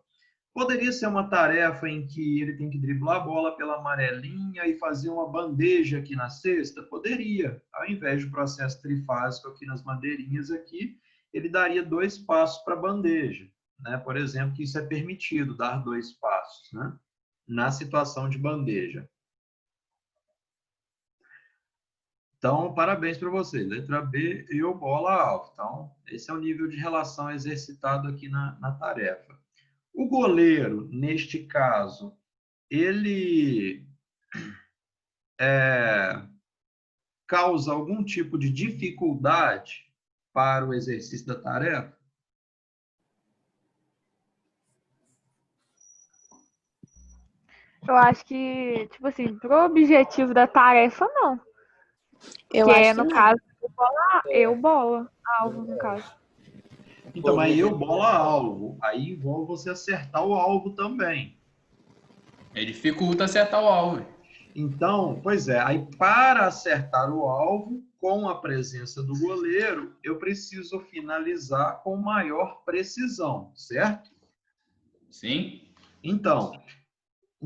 Poderia ser uma tarefa em que ele tem que driblar a bola pela amarelinha e fazer uma bandeja aqui na cesta? Poderia. Ao invés do processo trifásico aqui nas bandeirinhas aqui, ele daria 2 passos para a bandeja. Né? Por exemplo, que isso é permitido, dar 2 passos, né? Na situação de bandeja. Então, parabéns para vocês. Letra B, eu, bola, alvo. Então, esse é o nível de relação exercitado aqui na tarefa. O goleiro, neste caso, ele causa algum tipo de dificuldade para o exercício da tarefa? Eu acho que, tipo assim, pro objetivo da tarefa, não. Eu Que acho é, que no não. caso, eu bola, alvo, no caso. Então, aí eu, bola, alvo. Aí envolve você acertar o alvo também. Aí dificulta acertar o alvo. Então, pois é, aí para acertar o alvo, com a presença do goleiro, eu preciso finalizar com maior precisão, certo? Sim? Então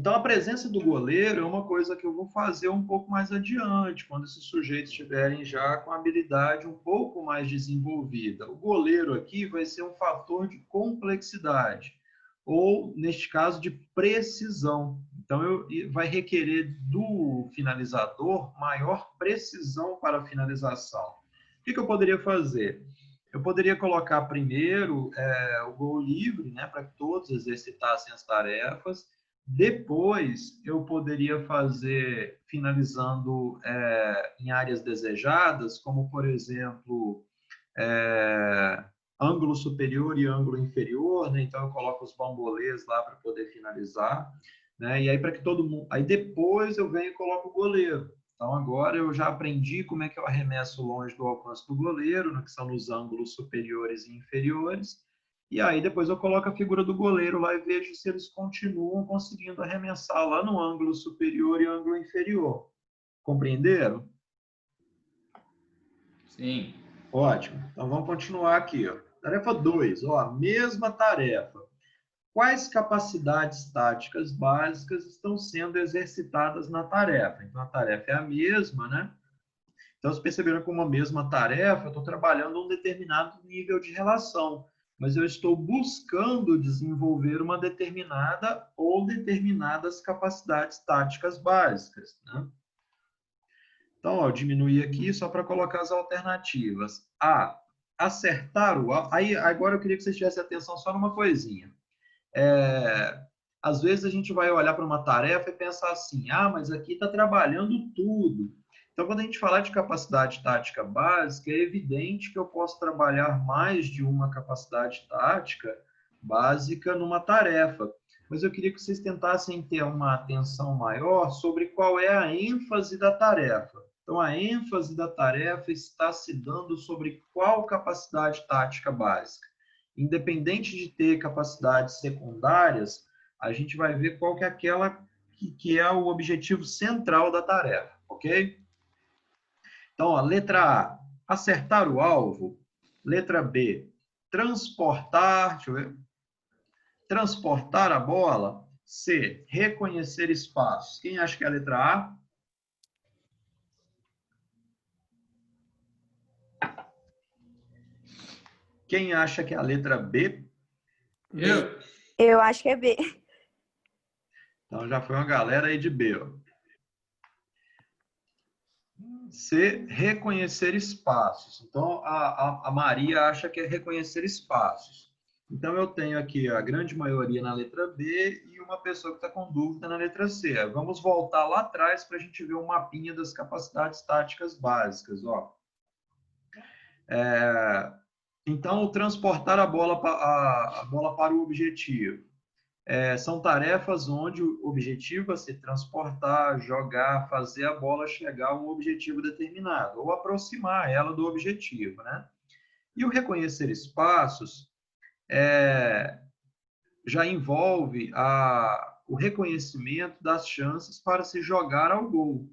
a presença do goleiro é uma coisa que eu vou fazer um pouco mais adiante, quando esses sujeitos estiverem já com a habilidade um pouco mais desenvolvida. O goleiro aqui vai ser um fator de complexidade, ou, neste caso, de precisão. Então, vai requerer do finalizador maior precisão para a finalização. O que eu poderia fazer? Eu poderia colocar primeiro o gol livre, né, para que todos exercitassem as tarefas. Depois, eu poderia fazer finalizando em áreas desejadas, como, por exemplo, ângulo superior e ângulo inferior, né? Então, eu coloco os bambolês lá para poder finalizar. Né? E aí, para que todo mundo... Aí, depois, eu venho e coloco o goleiro. Então, agora eu já aprendi como é que eu arremesso longe do alcance do goleiro, né, que são nos ângulos superiores e inferiores. E aí, depois eu coloco a figura do goleiro lá e vejo se eles continuam conseguindo arremessar lá no ângulo superior e ângulo inferior. Compreenderam? Sim. Ótimo. Então, vamos continuar aqui. Ó. Tarefa 2. Ó, mesma tarefa. Quais capacidades táticas básicas estão sendo exercitadas na tarefa? Então, a tarefa é a mesma, né? Então, vocês perceberam que uma mesma tarefa, eu estou trabalhando um determinado nível de relação, mas eu estou buscando desenvolver uma determinada ou determinadas capacidades táticas básicas. Né? Então, ó, eu diminuí aqui só para colocar as alternativas. A, acertar o alvo. Aí, agora eu queria que vocês tivessem atenção só numa coisinha. Às vezes a gente vai olhar para uma tarefa e pensar assim, mas aqui está trabalhando tudo. Então, quando a gente falar de capacidade tática básica, é evidente que eu posso trabalhar mais de uma capacidade tática básica numa tarefa. Mas eu queria que vocês tentassem ter uma atenção maior sobre qual é a ênfase da tarefa. Então, a ênfase da tarefa está se dando sobre qual capacidade tática básica. Independente de ter capacidades secundárias, a gente vai ver qual que é aquela que é o objetivo central da tarefa, ok? Então, ó, letra A, acertar o alvo. Letra B, transportar, deixa eu ver, transportar a bola. C, reconhecer espaços. Quem acha que é a letra A? Quem acha que é a letra B? Eu acho que é B. Então, já foi uma galera aí de B, ó. C, reconhecer espaços. Então, a Maria acha que é reconhecer espaços. Então, eu tenho aqui a grande maioria na letra B e uma pessoa que está com dúvida na letra C. Vamos voltar lá atrás para a gente ver um mapinha das capacidades táticas básicas. Ó. Então, transportar a bola para o objetivo. São tarefas onde o objetivo é se transportar, jogar, fazer a bola chegar a um objetivo determinado, ou aproximar ela do objetivo, né? E o reconhecer espaços já envolve o reconhecimento das chances para se jogar ao gol.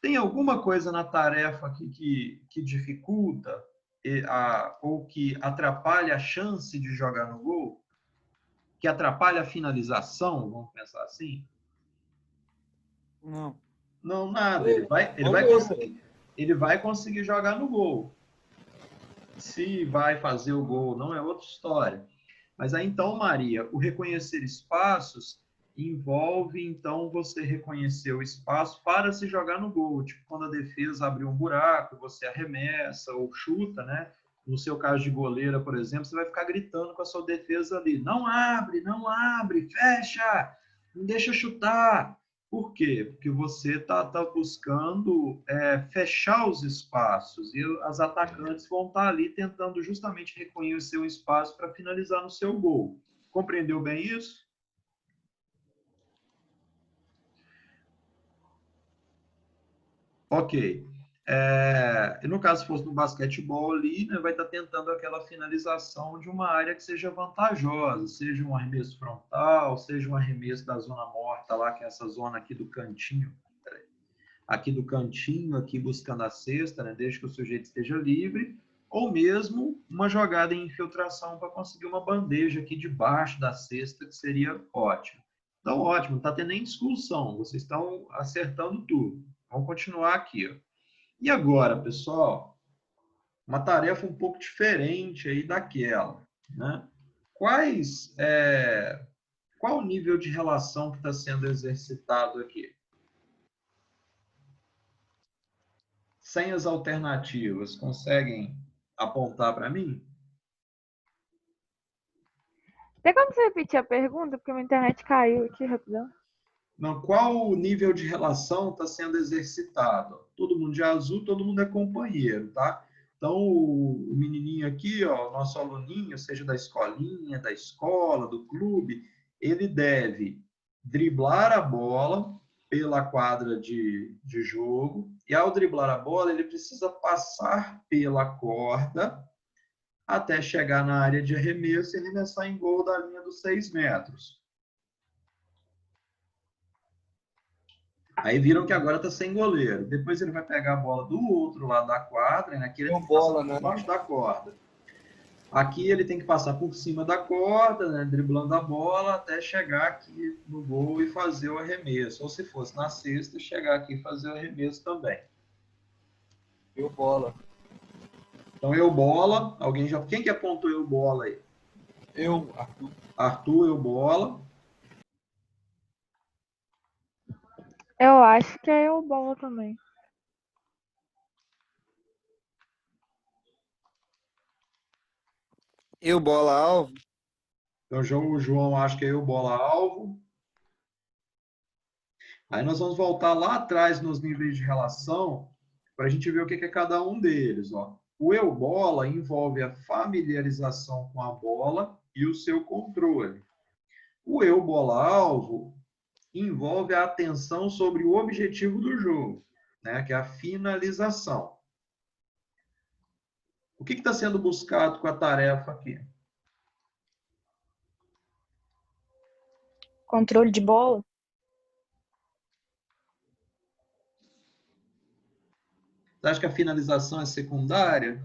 Tem alguma coisa na tarefa aqui que dificulta ou que atrapalha a chance de jogar no gol? Que atrapalha a finalização, vamos pensar assim? Não. Não, nada. Ele vai conseguir jogar no gol. Se vai fazer o gol, não é outra história. Mas aí, então, Maria, o reconhecer espaços envolve, então, você reconhecer o espaço para se jogar no gol. Tipo, quando a defesa abriu um buraco, você arremessa ou chuta, né? No seu caso de goleira, por exemplo, você vai ficar gritando com a sua defesa ali. Não abre, fecha, não deixa chutar. Por quê? Porque você está buscando fechar os espaços e as atacantes vão estar ali tentando justamente reconhecer o espaço para finalizar no seu gol. Compreendeu bem isso? Ok. No caso, se fosse no basquetebol ali, né, vai estar tentando aquela finalização de uma área que seja vantajosa, seja um arremesso frontal, seja um arremesso da zona morta lá, que é essa zona aqui do cantinho. Aqui buscando a cesta, né, desde que o sujeito esteja livre, ou mesmo uma jogada em infiltração para conseguir uma bandeja aqui debaixo da cesta, que seria ótimo. Então, ótimo, não está tendo nem discussão, vocês estão acertando tudo. Vamos continuar aqui, ó. E agora, pessoal, uma tarefa um pouco diferente aí daquela, né? Qual o nível de relação que está sendo exercitado aqui? Sem as alternativas, conseguem apontar para mim? Tem como você repetir a pergunta? Porque minha internet caiu aqui rapidão. Não, qual o nível de relação está sendo exercitado? Todo mundo de azul, todo mundo é companheiro, tá? Então, o menininho aqui, ó, nosso aluninho, seja da escolinha, da escola, do clube, ele deve driblar a bola pela quadra de jogo, e ao driblar a bola, ele precisa passar pela corda até chegar na área de arremesso e arremessar em gol da linha dos 6 metros. Aí viram que agora está sem goleiro. Depois ele vai pegar a bola do outro lado da quadra, né? Aqui ele tem que passar por baixo da corda. Aqui ele tem que passar por cima da corda, né? Driblando a bola até chegar aqui no gol e fazer o arremesso. Ou se fosse na cesta, chegar aqui e fazer o arremesso também. Eu bola. Então eu bola. Quem que apontou eu bola aí? Eu, Arthur. Arthur, eu bola. Eu acho que é eu bola também. Eu bola alvo. Então o João acha que é eu bola alvo. Aí nós vamos voltar lá atrás nos níveis de relação para a gente ver o que é cada um deles. Ó. O eu bola envolve a familiarização com a bola e o seu controle. O eu bola alvo envolve a atenção sobre o objetivo do jogo, né, que é a finalização. O que está sendo buscado com a tarefa aqui? Controle de bola? Você acha que a finalização é secundária?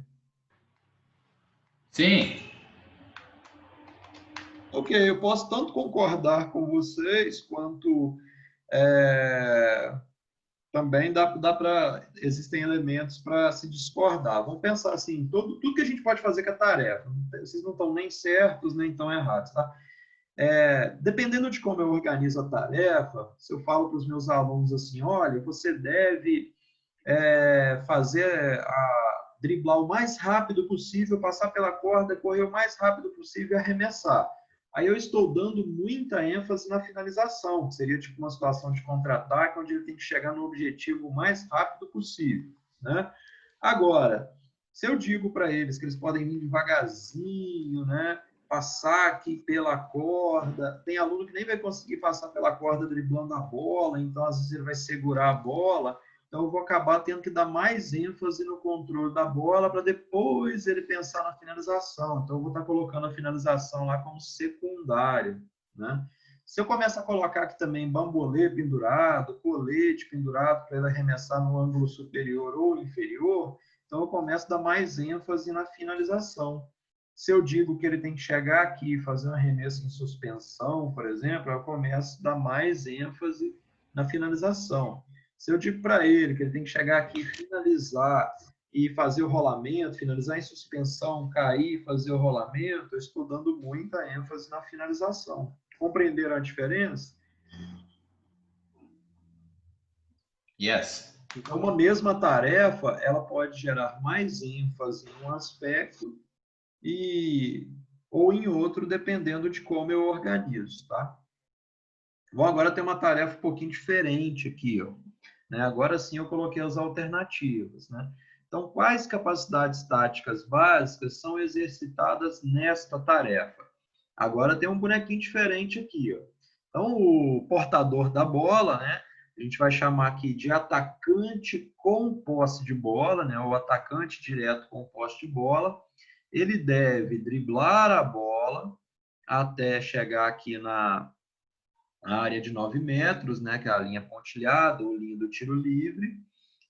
Sim. Ok, eu posso tanto concordar com vocês, quanto também existem elementos para se discordar. Vamos pensar assim, tudo que a gente pode fazer com a tarefa. Vocês não estão nem certos, nem tão errados, tá? Dependendo de como eu organizo a tarefa, se eu falo para os meus alunos assim, olha, você deve driblar o mais rápido possível, passar pela corda, correr o mais rápido possível e arremessar. Aí eu estou dando muita ênfase na finalização, que seria tipo uma situação de contra-ataque, onde ele tem que chegar no objetivo o mais rápido possível, né? Agora, se eu digo para eles que eles podem vir devagarzinho, né, passar aqui pela corda. Tem aluno que nem vai conseguir passar pela corda driblando a bola, então às vezes ele vai segurar a bola. Então eu vou acabar tendo que dar mais ênfase no controle da bola para depois ele pensar na finalização. Então eu vou estar colocando a finalização lá como secundário, né? Se eu começo a colocar aqui também bambolê pendurado, colete pendurado para ele arremessar no ângulo superior ou inferior, então eu começo a dar mais ênfase na finalização. Se eu digo que ele tem que chegar aqui e fazer um arremesso em suspensão, por exemplo, eu começo a dar mais ênfase na finalização. Se eu digo para ele que ele tem que chegar aqui e finalizar e fazer o rolamento, finalizar em suspensão, cair, fazer o rolamento, eu estou dando muita ênfase na finalização. Compreenderam a diferença? Yes. Então, uma mesma tarefa, ela pode gerar mais ênfase em um aspecto ou em outro, dependendo de como eu organizo, tá? Bom, agora tem uma tarefa um pouquinho diferente aqui, ó. Né? Agora sim eu coloquei as alternativas, né? Então, quais capacidades táticas básicas são exercitadas nesta tarefa? Agora tem um bonequinho diferente aqui, ó. Então, o portador da bola, né? A gente vai chamar aqui de atacante com posse de bola, né? O atacante direto com posse de bola. Ele deve driblar a bola até chegar aqui na área de 9 metros, né? Que é a linha pontilhada, ou linha do tiro livre.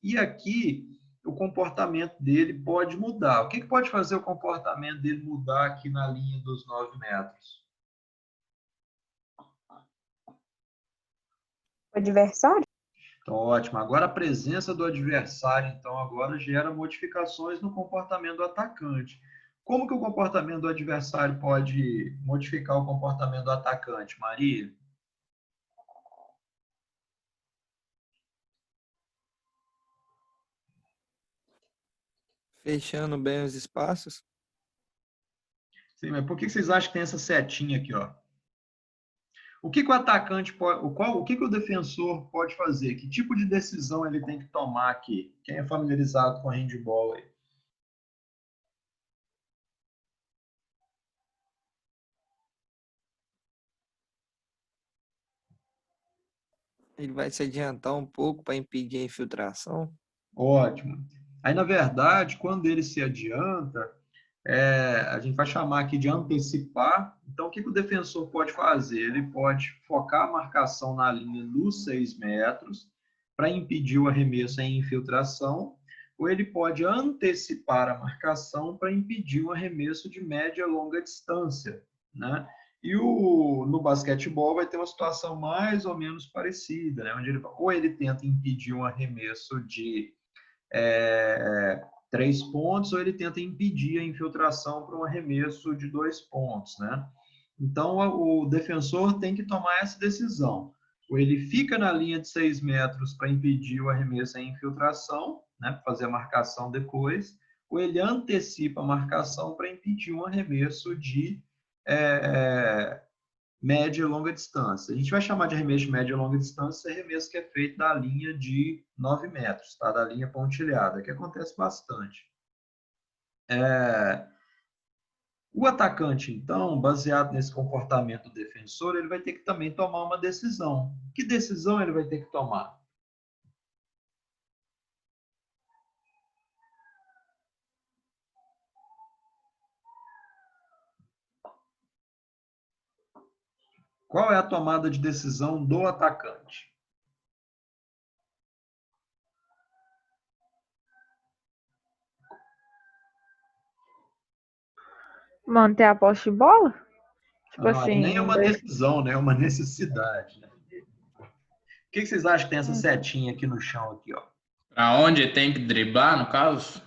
E aqui, o comportamento dele pode mudar. O que pode fazer o comportamento dele mudar aqui na linha dos 9 metros? O adversário? Então, ótimo. Agora, a presença do adversário, então, agora gera modificações no comportamento do atacante. Como que o comportamento do adversário pode modificar o comportamento do atacante, Maria? Fechando bem os espaços. Sim, mas por que vocês acham que tem essa setinha aqui, ó? O que o atacante pode, o que o defensor pode fazer? Que tipo de decisão ele tem que tomar aqui? Quem é familiarizado com handball aí? Ele vai se adiantar um pouco para impedir a infiltração. Ótimo. Aí, na verdade, quando ele se adianta, a gente vai chamar aqui de antecipar. Então, o que o defensor pode fazer? Ele pode focar a marcação na linha dos 6 metros para impedir o arremesso em infiltração, ou ele pode antecipar a marcação para impedir um arremesso de média e longa distância, né? E no basquetebol vai ter uma situação mais ou menos parecida, né? Onde ou ele tenta impedir um arremesso de 3 pontos, ou ele tenta impedir a infiltração para um arremesso de 2 pontos, né? Então, o defensor tem que tomar essa decisão. Ou ele fica na linha de 6 metros para impedir o arremesso em infiltração, né? Para fazer a marcação depois, ou ele antecipa a marcação para impedir um arremesso de média e longa distância. A gente vai chamar de arremesso de média e longa distância arremesso que é feito da linha de 9 metros, tá? Da linha pontilhada, que acontece bastante. O atacante, então, baseado nesse comportamento do defensor, ele vai ter que também tomar uma decisão. Que decisão ele vai ter que tomar? Qual é a tomada de decisão do atacante? Manter a posse de bola? Tipo assim. Nem é uma decisão, né? É uma necessidade. Né? O que vocês acham que tem essa setinha aqui no chão, aqui, ó? Para onde tem que driblar, no caso?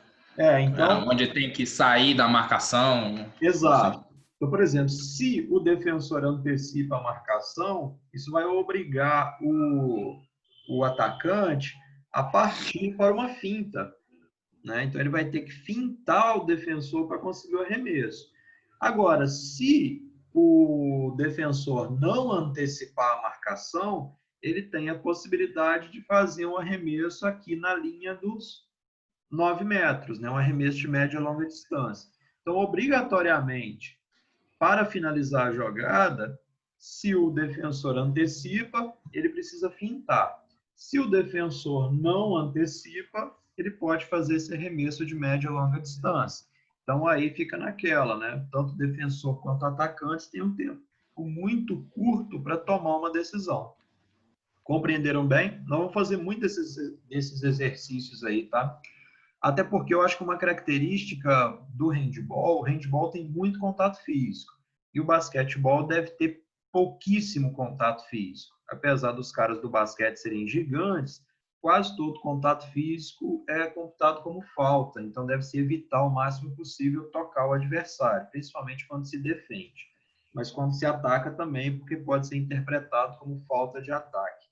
Então. Onde tem que sair da marcação. Exato. Então, por exemplo, se o defensor antecipa a marcação, isso vai obrigar o atacante a partir para uma finta, né? Então, ele vai ter que fintar o defensor para conseguir o arremesso. Agora, se o defensor não antecipar a marcação, ele tem a possibilidade de fazer um arremesso aqui na linha dos 9 metros, né? Um arremesso de média e longa distância. Então, obrigatoriamente, Para finalizar a jogada, se o defensor antecipa, ele precisa fintar. Se o defensor não antecipa, ele pode fazer esse arremesso de média e longa distância. Então, aí fica naquela, né? Tanto defensor quanto atacante tem um tempo muito curto para tomar uma decisão. Compreenderam bem? Não vamos fazer muito desses exercícios aí, tá? Até porque eu acho que uma característica do handball, o handball tem muito contato físico. E o basquetebol deve ter pouquíssimo contato físico. Apesar dos caras do basquete serem gigantes, quase todo contato físico é computado como falta. Então, deve-se evitar o máximo possível tocar o adversário, principalmente quando se defende. Mas quando se ataca também, porque pode ser interpretado como falta de ataque.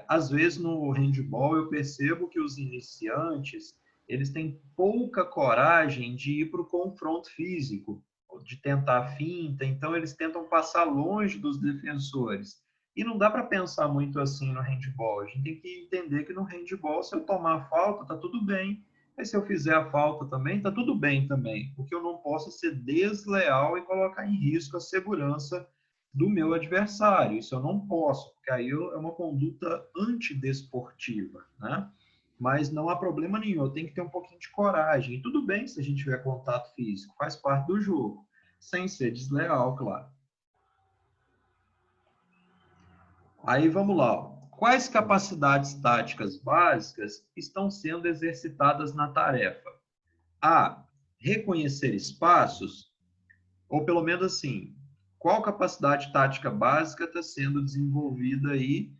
Às vezes, no handball, eu percebo que os iniciantes, eles têm pouca coragem de ir para o confronto físico, de tentar finta, então eles tentam passar longe dos defensores. E não dá para pensar muito assim no handball. A gente tem que entender que no handball, se eu tomar a falta, tá tudo bem. Mas se eu fizer a falta também, tá tudo bem também. Porque eu não posso ser desleal e colocar em risco a segurança do meu adversário. Isso eu não posso, porque aí é uma conduta antidesportiva, né? Mas não há problema nenhum, eu tenho que ter um pouquinho de coragem. E tudo bem se a gente tiver contato físico, faz parte do jogo, sem ser desleal, claro. Aí vamos lá. Ó. Quais capacidades táticas básicas estão sendo exercitadas na tarefa? A. Reconhecer espaços, ou pelo menos assim, qual capacidade tática básica está sendo desenvolvida aí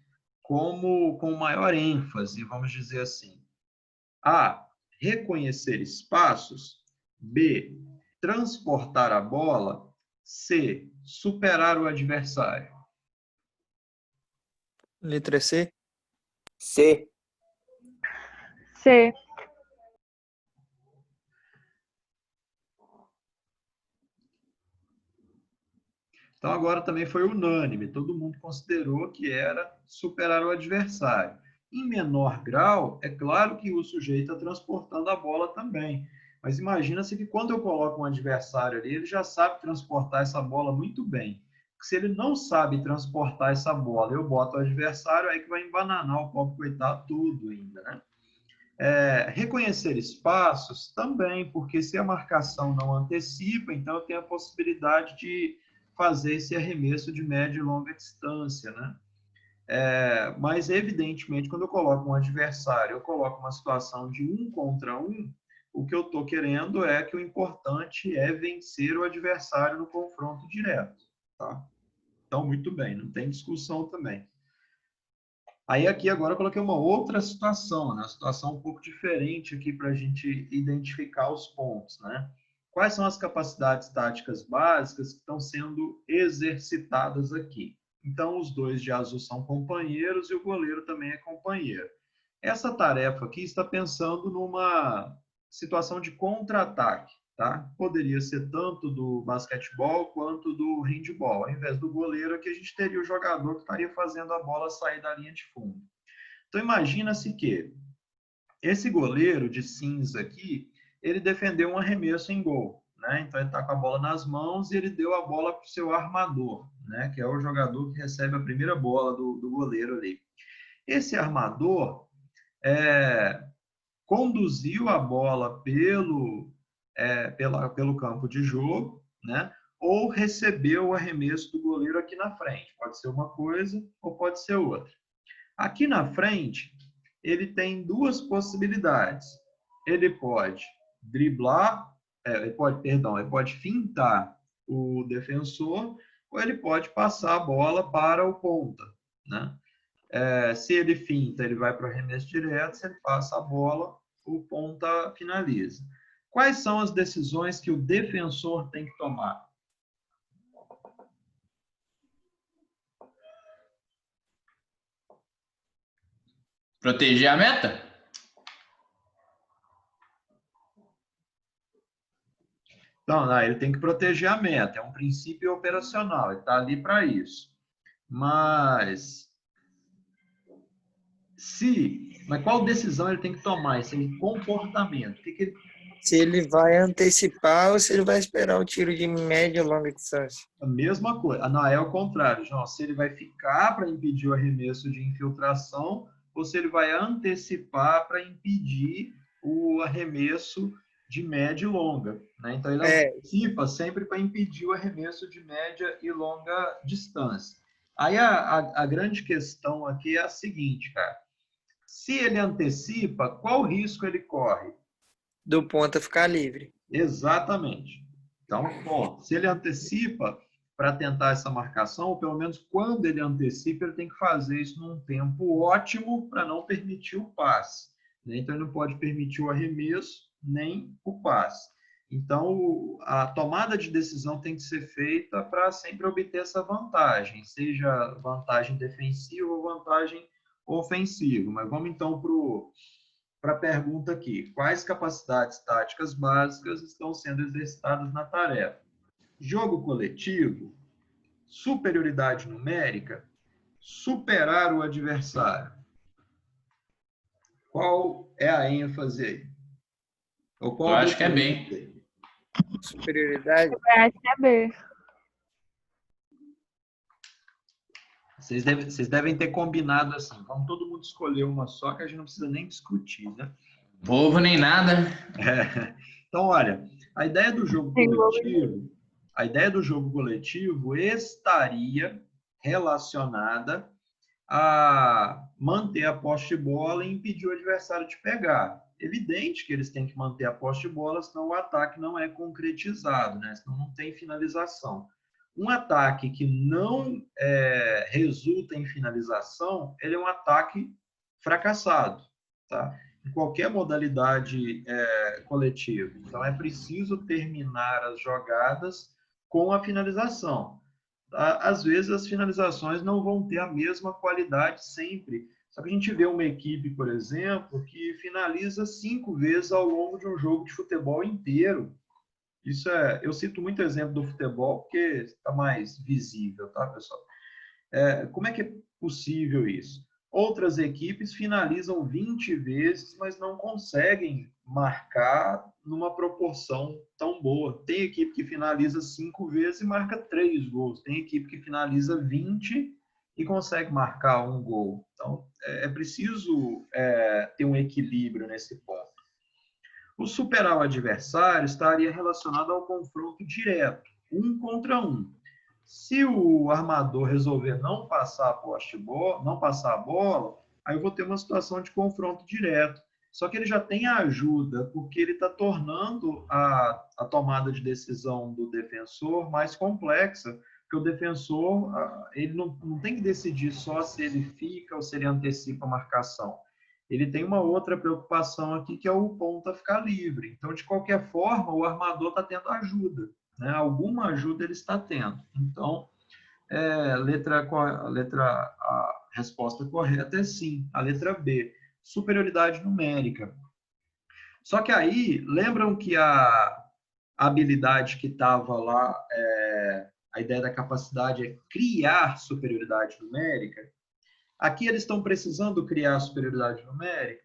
com maior ênfase, vamos dizer assim? A. Reconhecer espaços. B. Transportar a bola. C. Superar o adversário. Letra C. C. C. Então, agora também foi unânime, todo mundo considerou que era superar o adversário. Em menor grau, é claro que o sujeito está transportando a bola também, mas imagina-se que quando eu coloco um adversário ali, ele já sabe transportar essa bola muito bem. Se ele não sabe transportar essa bola, eu boto o adversário, aí que vai embananar o pobre coitado tudo ainda, né? Reconhecer espaços também, porque se a marcação não antecipa, então eu tenho a possibilidade de fazer esse arremesso de média e longa distância, né? Mas, evidentemente, quando eu coloco um adversário, eu coloco uma situação de 1 contra 1, o que eu estou querendo é que o importante é vencer o adversário no confronto direto, tá? Então, muito bem, não tem discussão também. Aí, aqui, agora, eu coloquei uma outra situação, né? Uma situação um pouco diferente aqui para a gente identificar os pontos, né? Quais são as capacidades táticas básicas que estão sendo exercitadas aqui? Então, os dois de azul são companheiros e o goleiro também é companheiro. Essa tarefa aqui está pensando numa situação de contra-ataque, tá? Poderia ser tanto do basquetebol quanto do handball. Ao invés do goleiro, aqui a gente teria o jogador que estaria fazendo a bola sair da linha de fundo. Então, imagina-se que esse goleiro de cinza aqui, ele defendeu um arremesso em gol, né? Então, ele está com a bola nas mãos e ele deu a bola para o seu armador, né? Que é o jogador que recebe a primeira bola do goleiro ali. Esse armador conduziu a bola pelo campo de jogo, né? Ou recebeu o arremesso do goleiro aqui na frente. Pode ser uma coisa ou pode ser outra. Aqui na frente, ele tem duas possibilidades. Ele pode driblar, ele pode fintar o defensor, ou ele pode passar a bola para o ponta, né? Se ele finta, ele vai para o arremesso direto, se ele passa a bola, o ponta finaliza. Quais são as decisões que o defensor tem que tomar? Proteger a meta? Não, ele tem que proteger a meta, é um princípio operacional, ele está ali para isso. Mas qual decisão ele tem que tomar? Esse comportamento. O que ele Se ele vai antecipar ou se ele vai esperar o tiro de média e longa distância. A mesma coisa. Não, é o contrário, João. Se ele vai ficar para impedir o arremesso de infiltração ou se ele vai antecipar para impedir o arremesso de média e longa. Né? Então, ele antecipa sempre para impedir o arremesso de média e longa distância. Aí, a grande questão aqui é a seguinte, cara. Se ele antecipa, qual risco ele corre? Do ponta ficar livre. Exatamente. Então, bom, se ele antecipa para tentar essa marcação, ou pelo menos quando ele antecipa, ele tem que fazer isso num tempo ótimo para não permitir o passe. Né? Então, ele não pode permitir o arremesso nem o passe. Então, a tomada de decisão tem que ser feita para sempre obter essa vantagem, seja vantagem defensiva ou vantagem ofensiva. Mas vamos então para a pergunta aqui. Quais capacidades táticas básicas estão sendo exercitadas na tarefa? Jogo coletivo, superioridade numérica, superar o adversário. Qual é a ênfase aí? Ou qual Eu acho que é bem. Superioridade. Eu acho que é B. Vocês devem ter combinado assim. Vamos todo mundo escolher uma só, que a gente não precisa nem discutir, né? Bobo nem nada. Então, olha, a ideia do jogo coletivo estaria relacionada a manter a posse de bola e impedir o adversário de pegar. Evidente que eles têm que manter a posse de bola, senão o ataque não é concretizado, né? Senão não tem finalização. Um ataque que não resulta em finalização, ele é um ataque fracassado, tá? Em qualquer modalidade coletiva. Então, é preciso terminar as jogadas com a finalização. Às vezes, as finalizações não vão ter a mesma qualidade sempre. Só que a gente vê uma equipe, por exemplo, que finaliza 5 vezes ao longo de um jogo de futebol inteiro. Eu cito muito exemplo do futebol porque está mais visível, tá, pessoal? Como é que é possível isso? Outras equipes finalizam 20 vezes, mas não conseguem marcar numa proporção tão boa. Tem equipe que finaliza 5 vezes e marca 3 gols. Tem equipe que finaliza 20 e consegue marcar 1 gol. Então, é preciso ter um equilíbrio nesse ponto. O superar o adversário estaria relacionado ao confronto direto, 1 contra 1. Se o armador resolver não passar a bola, aí eu vou ter uma situação de confronto direto. Só que ele já tem a ajuda, porque ele está tornando a tomada de decisão do defensor mais complexa, porque o defensor ele não tem que decidir só se ele fica ou se ele antecipa a marcação. Ele tem uma outra preocupação aqui, que é o ponta ficar livre. Então, de qualquer forma, o armador está tendo ajuda. Né? Alguma ajuda ele está tendo. Então, a resposta correta é sim, a letra B, superioridade numérica. Só que aí, lembram que a habilidade que estava lá, a ideia da capacidade é criar superioridade numérica? Aqui eles estão precisando criar superioridade numérica?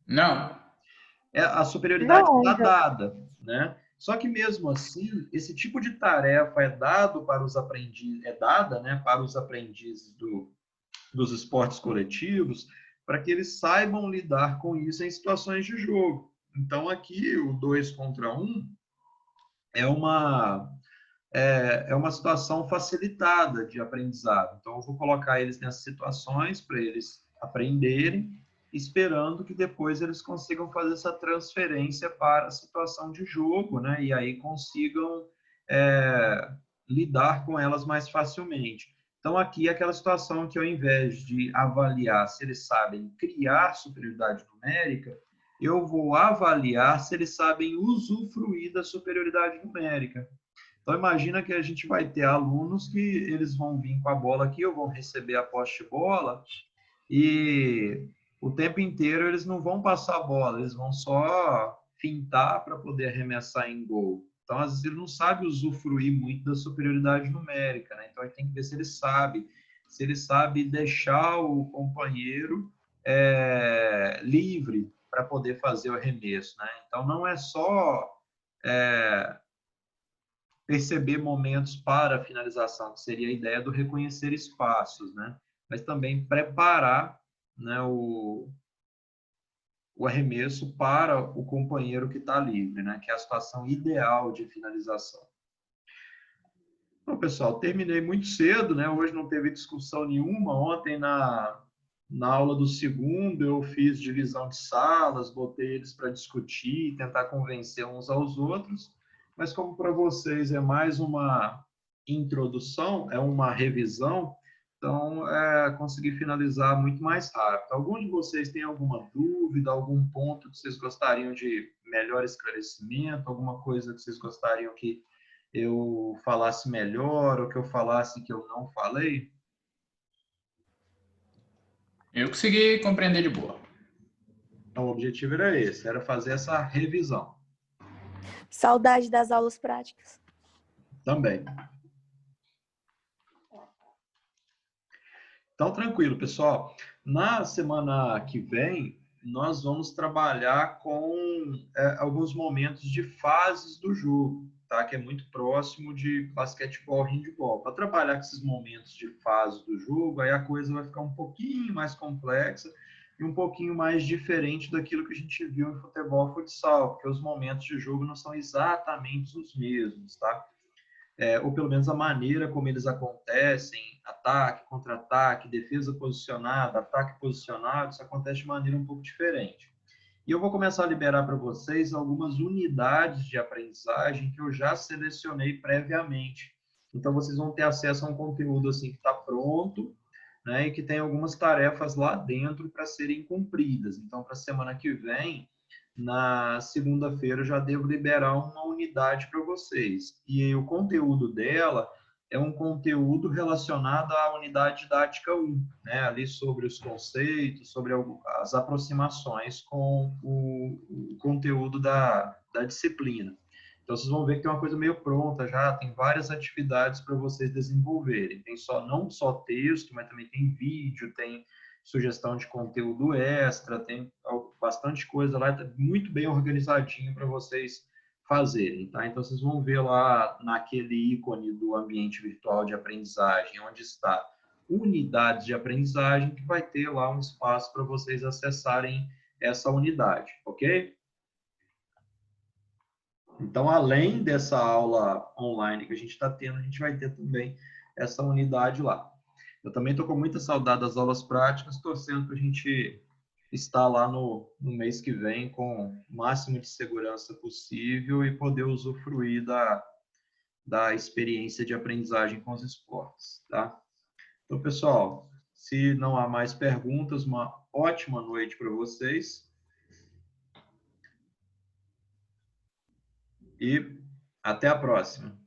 Não. A superioridade está dada, né? Só que mesmo assim, esse tipo de tarefa é dada, né, para os aprendizes dos esportes coletivos, para que eles saibam lidar com isso em situações de jogo. Então aqui o 2 contra 1 é uma situação facilitada de aprendizado. Então eu vou colocar eles nessas situações para eles aprenderem, esperando que depois eles consigam fazer essa transferência para a situação de jogo, né? E aí consigam lidar com elas mais facilmente. Então, aqui é aquela situação que, ao invés de avaliar se eles sabem criar superioridade numérica, eu vou avaliar se eles sabem usufruir da superioridade numérica. Então, imagina que a gente vai ter alunos que eles vão vir com a bola aqui, ou vão receber a posse de bola, e o tempo inteiro eles não vão passar a bola, eles vão só fintar para poder arremessar em gol. Então, às vezes, ele não sabe usufruir muito da superioridade numérica, né? Então, a gente tem que ver se ele sabe deixar o companheiro livre para poder fazer o arremesso, né? Então, não é só perceber momentos para a finalização, que seria a ideia do reconhecer espaços, né? Mas também preparar, né, o arremesso para o companheiro que está livre, né? Que é a situação ideal de finalização. Bom, pessoal, terminei muito cedo, né? Hoje não teve discussão nenhuma. Ontem, na aula do segundo, eu fiz divisão de salas, botei eles para discutir, tentar convencer uns aos outros. Mas como para vocês é mais uma introdução, é uma revisão, então consegui finalizar muito mais rápido. Algum de vocês tem alguma dúvida, algum ponto que vocês gostariam de melhor esclarecimento, alguma coisa que vocês gostariam que eu falasse melhor ou que eu falasse que eu não falei? Eu consegui compreender de boa. Então, o objetivo era esse, era fazer essa revisão. Saudade das aulas práticas. Também. Então, tranquilo, pessoal. Na semana que vem, nós vamos trabalhar com alguns momentos de fases do jogo, tá? Que é muito próximo de basquetebol, handebol. Para trabalhar com esses momentos de fase do jogo, aí a coisa vai ficar um pouquinho mais complexa e um pouquinho mais diferente daquilo que a gente viu em futebol e futsal, porque os momentos de jogo não são exatamente os mesmos, tá? Ou pelo menos a maneira como eles acontecem, ataque, contra-ataque, defesa posicionada, ataque posicionado, isso acontece de maneira um pouco diferente. E eu vou começar a liberar para vocês algumas unidades de aprendizagem que eu já selecionei previamente. Então, vocês vão ter acesso a um conteúdo assim que está pronto, né, e que tem algumas tarefas lá dentro para serem cumpridas. Então, para a semana que vem, na segunda-feira, eu já devo liberar uma unidade para vocês. E o conteúdo dela é um conteúdo relacionado à unidade didática 1, né? Ali sobre os conceitos, sobre as aproximações com o conteúdo da disciplina. Então, vocês vão ver que tem uma coisa meio pronta já, tem várias atividades para vocês desenvolverem. Tem não só texto, mas também tem vídeo, tem sugestão de conteúdo extra, tem bastante coisa lá, está muito bem organizadinho para vocês fazerem, tá? Então, vocês vão ver lá naquele ícone do ambiente virtual de aprendizagem, onde está unidades de aprendizagem, que vai ter lá um espaço para vocês acessarem essa unidade, ok? Então, além dessa aula online que a gente está tendo, a gente vai ter também essa unidade lá. Eu também estou com muita saudade das aulas práticas, torcendo para a gente estar lá no mês que vem com o máximo de segurança possível e poder usufruir da experiência de aprendizagem com os esportes, tá? Então, pessoal, se não há mais perguntas, uma ótima noite para vocês. E até a próxima.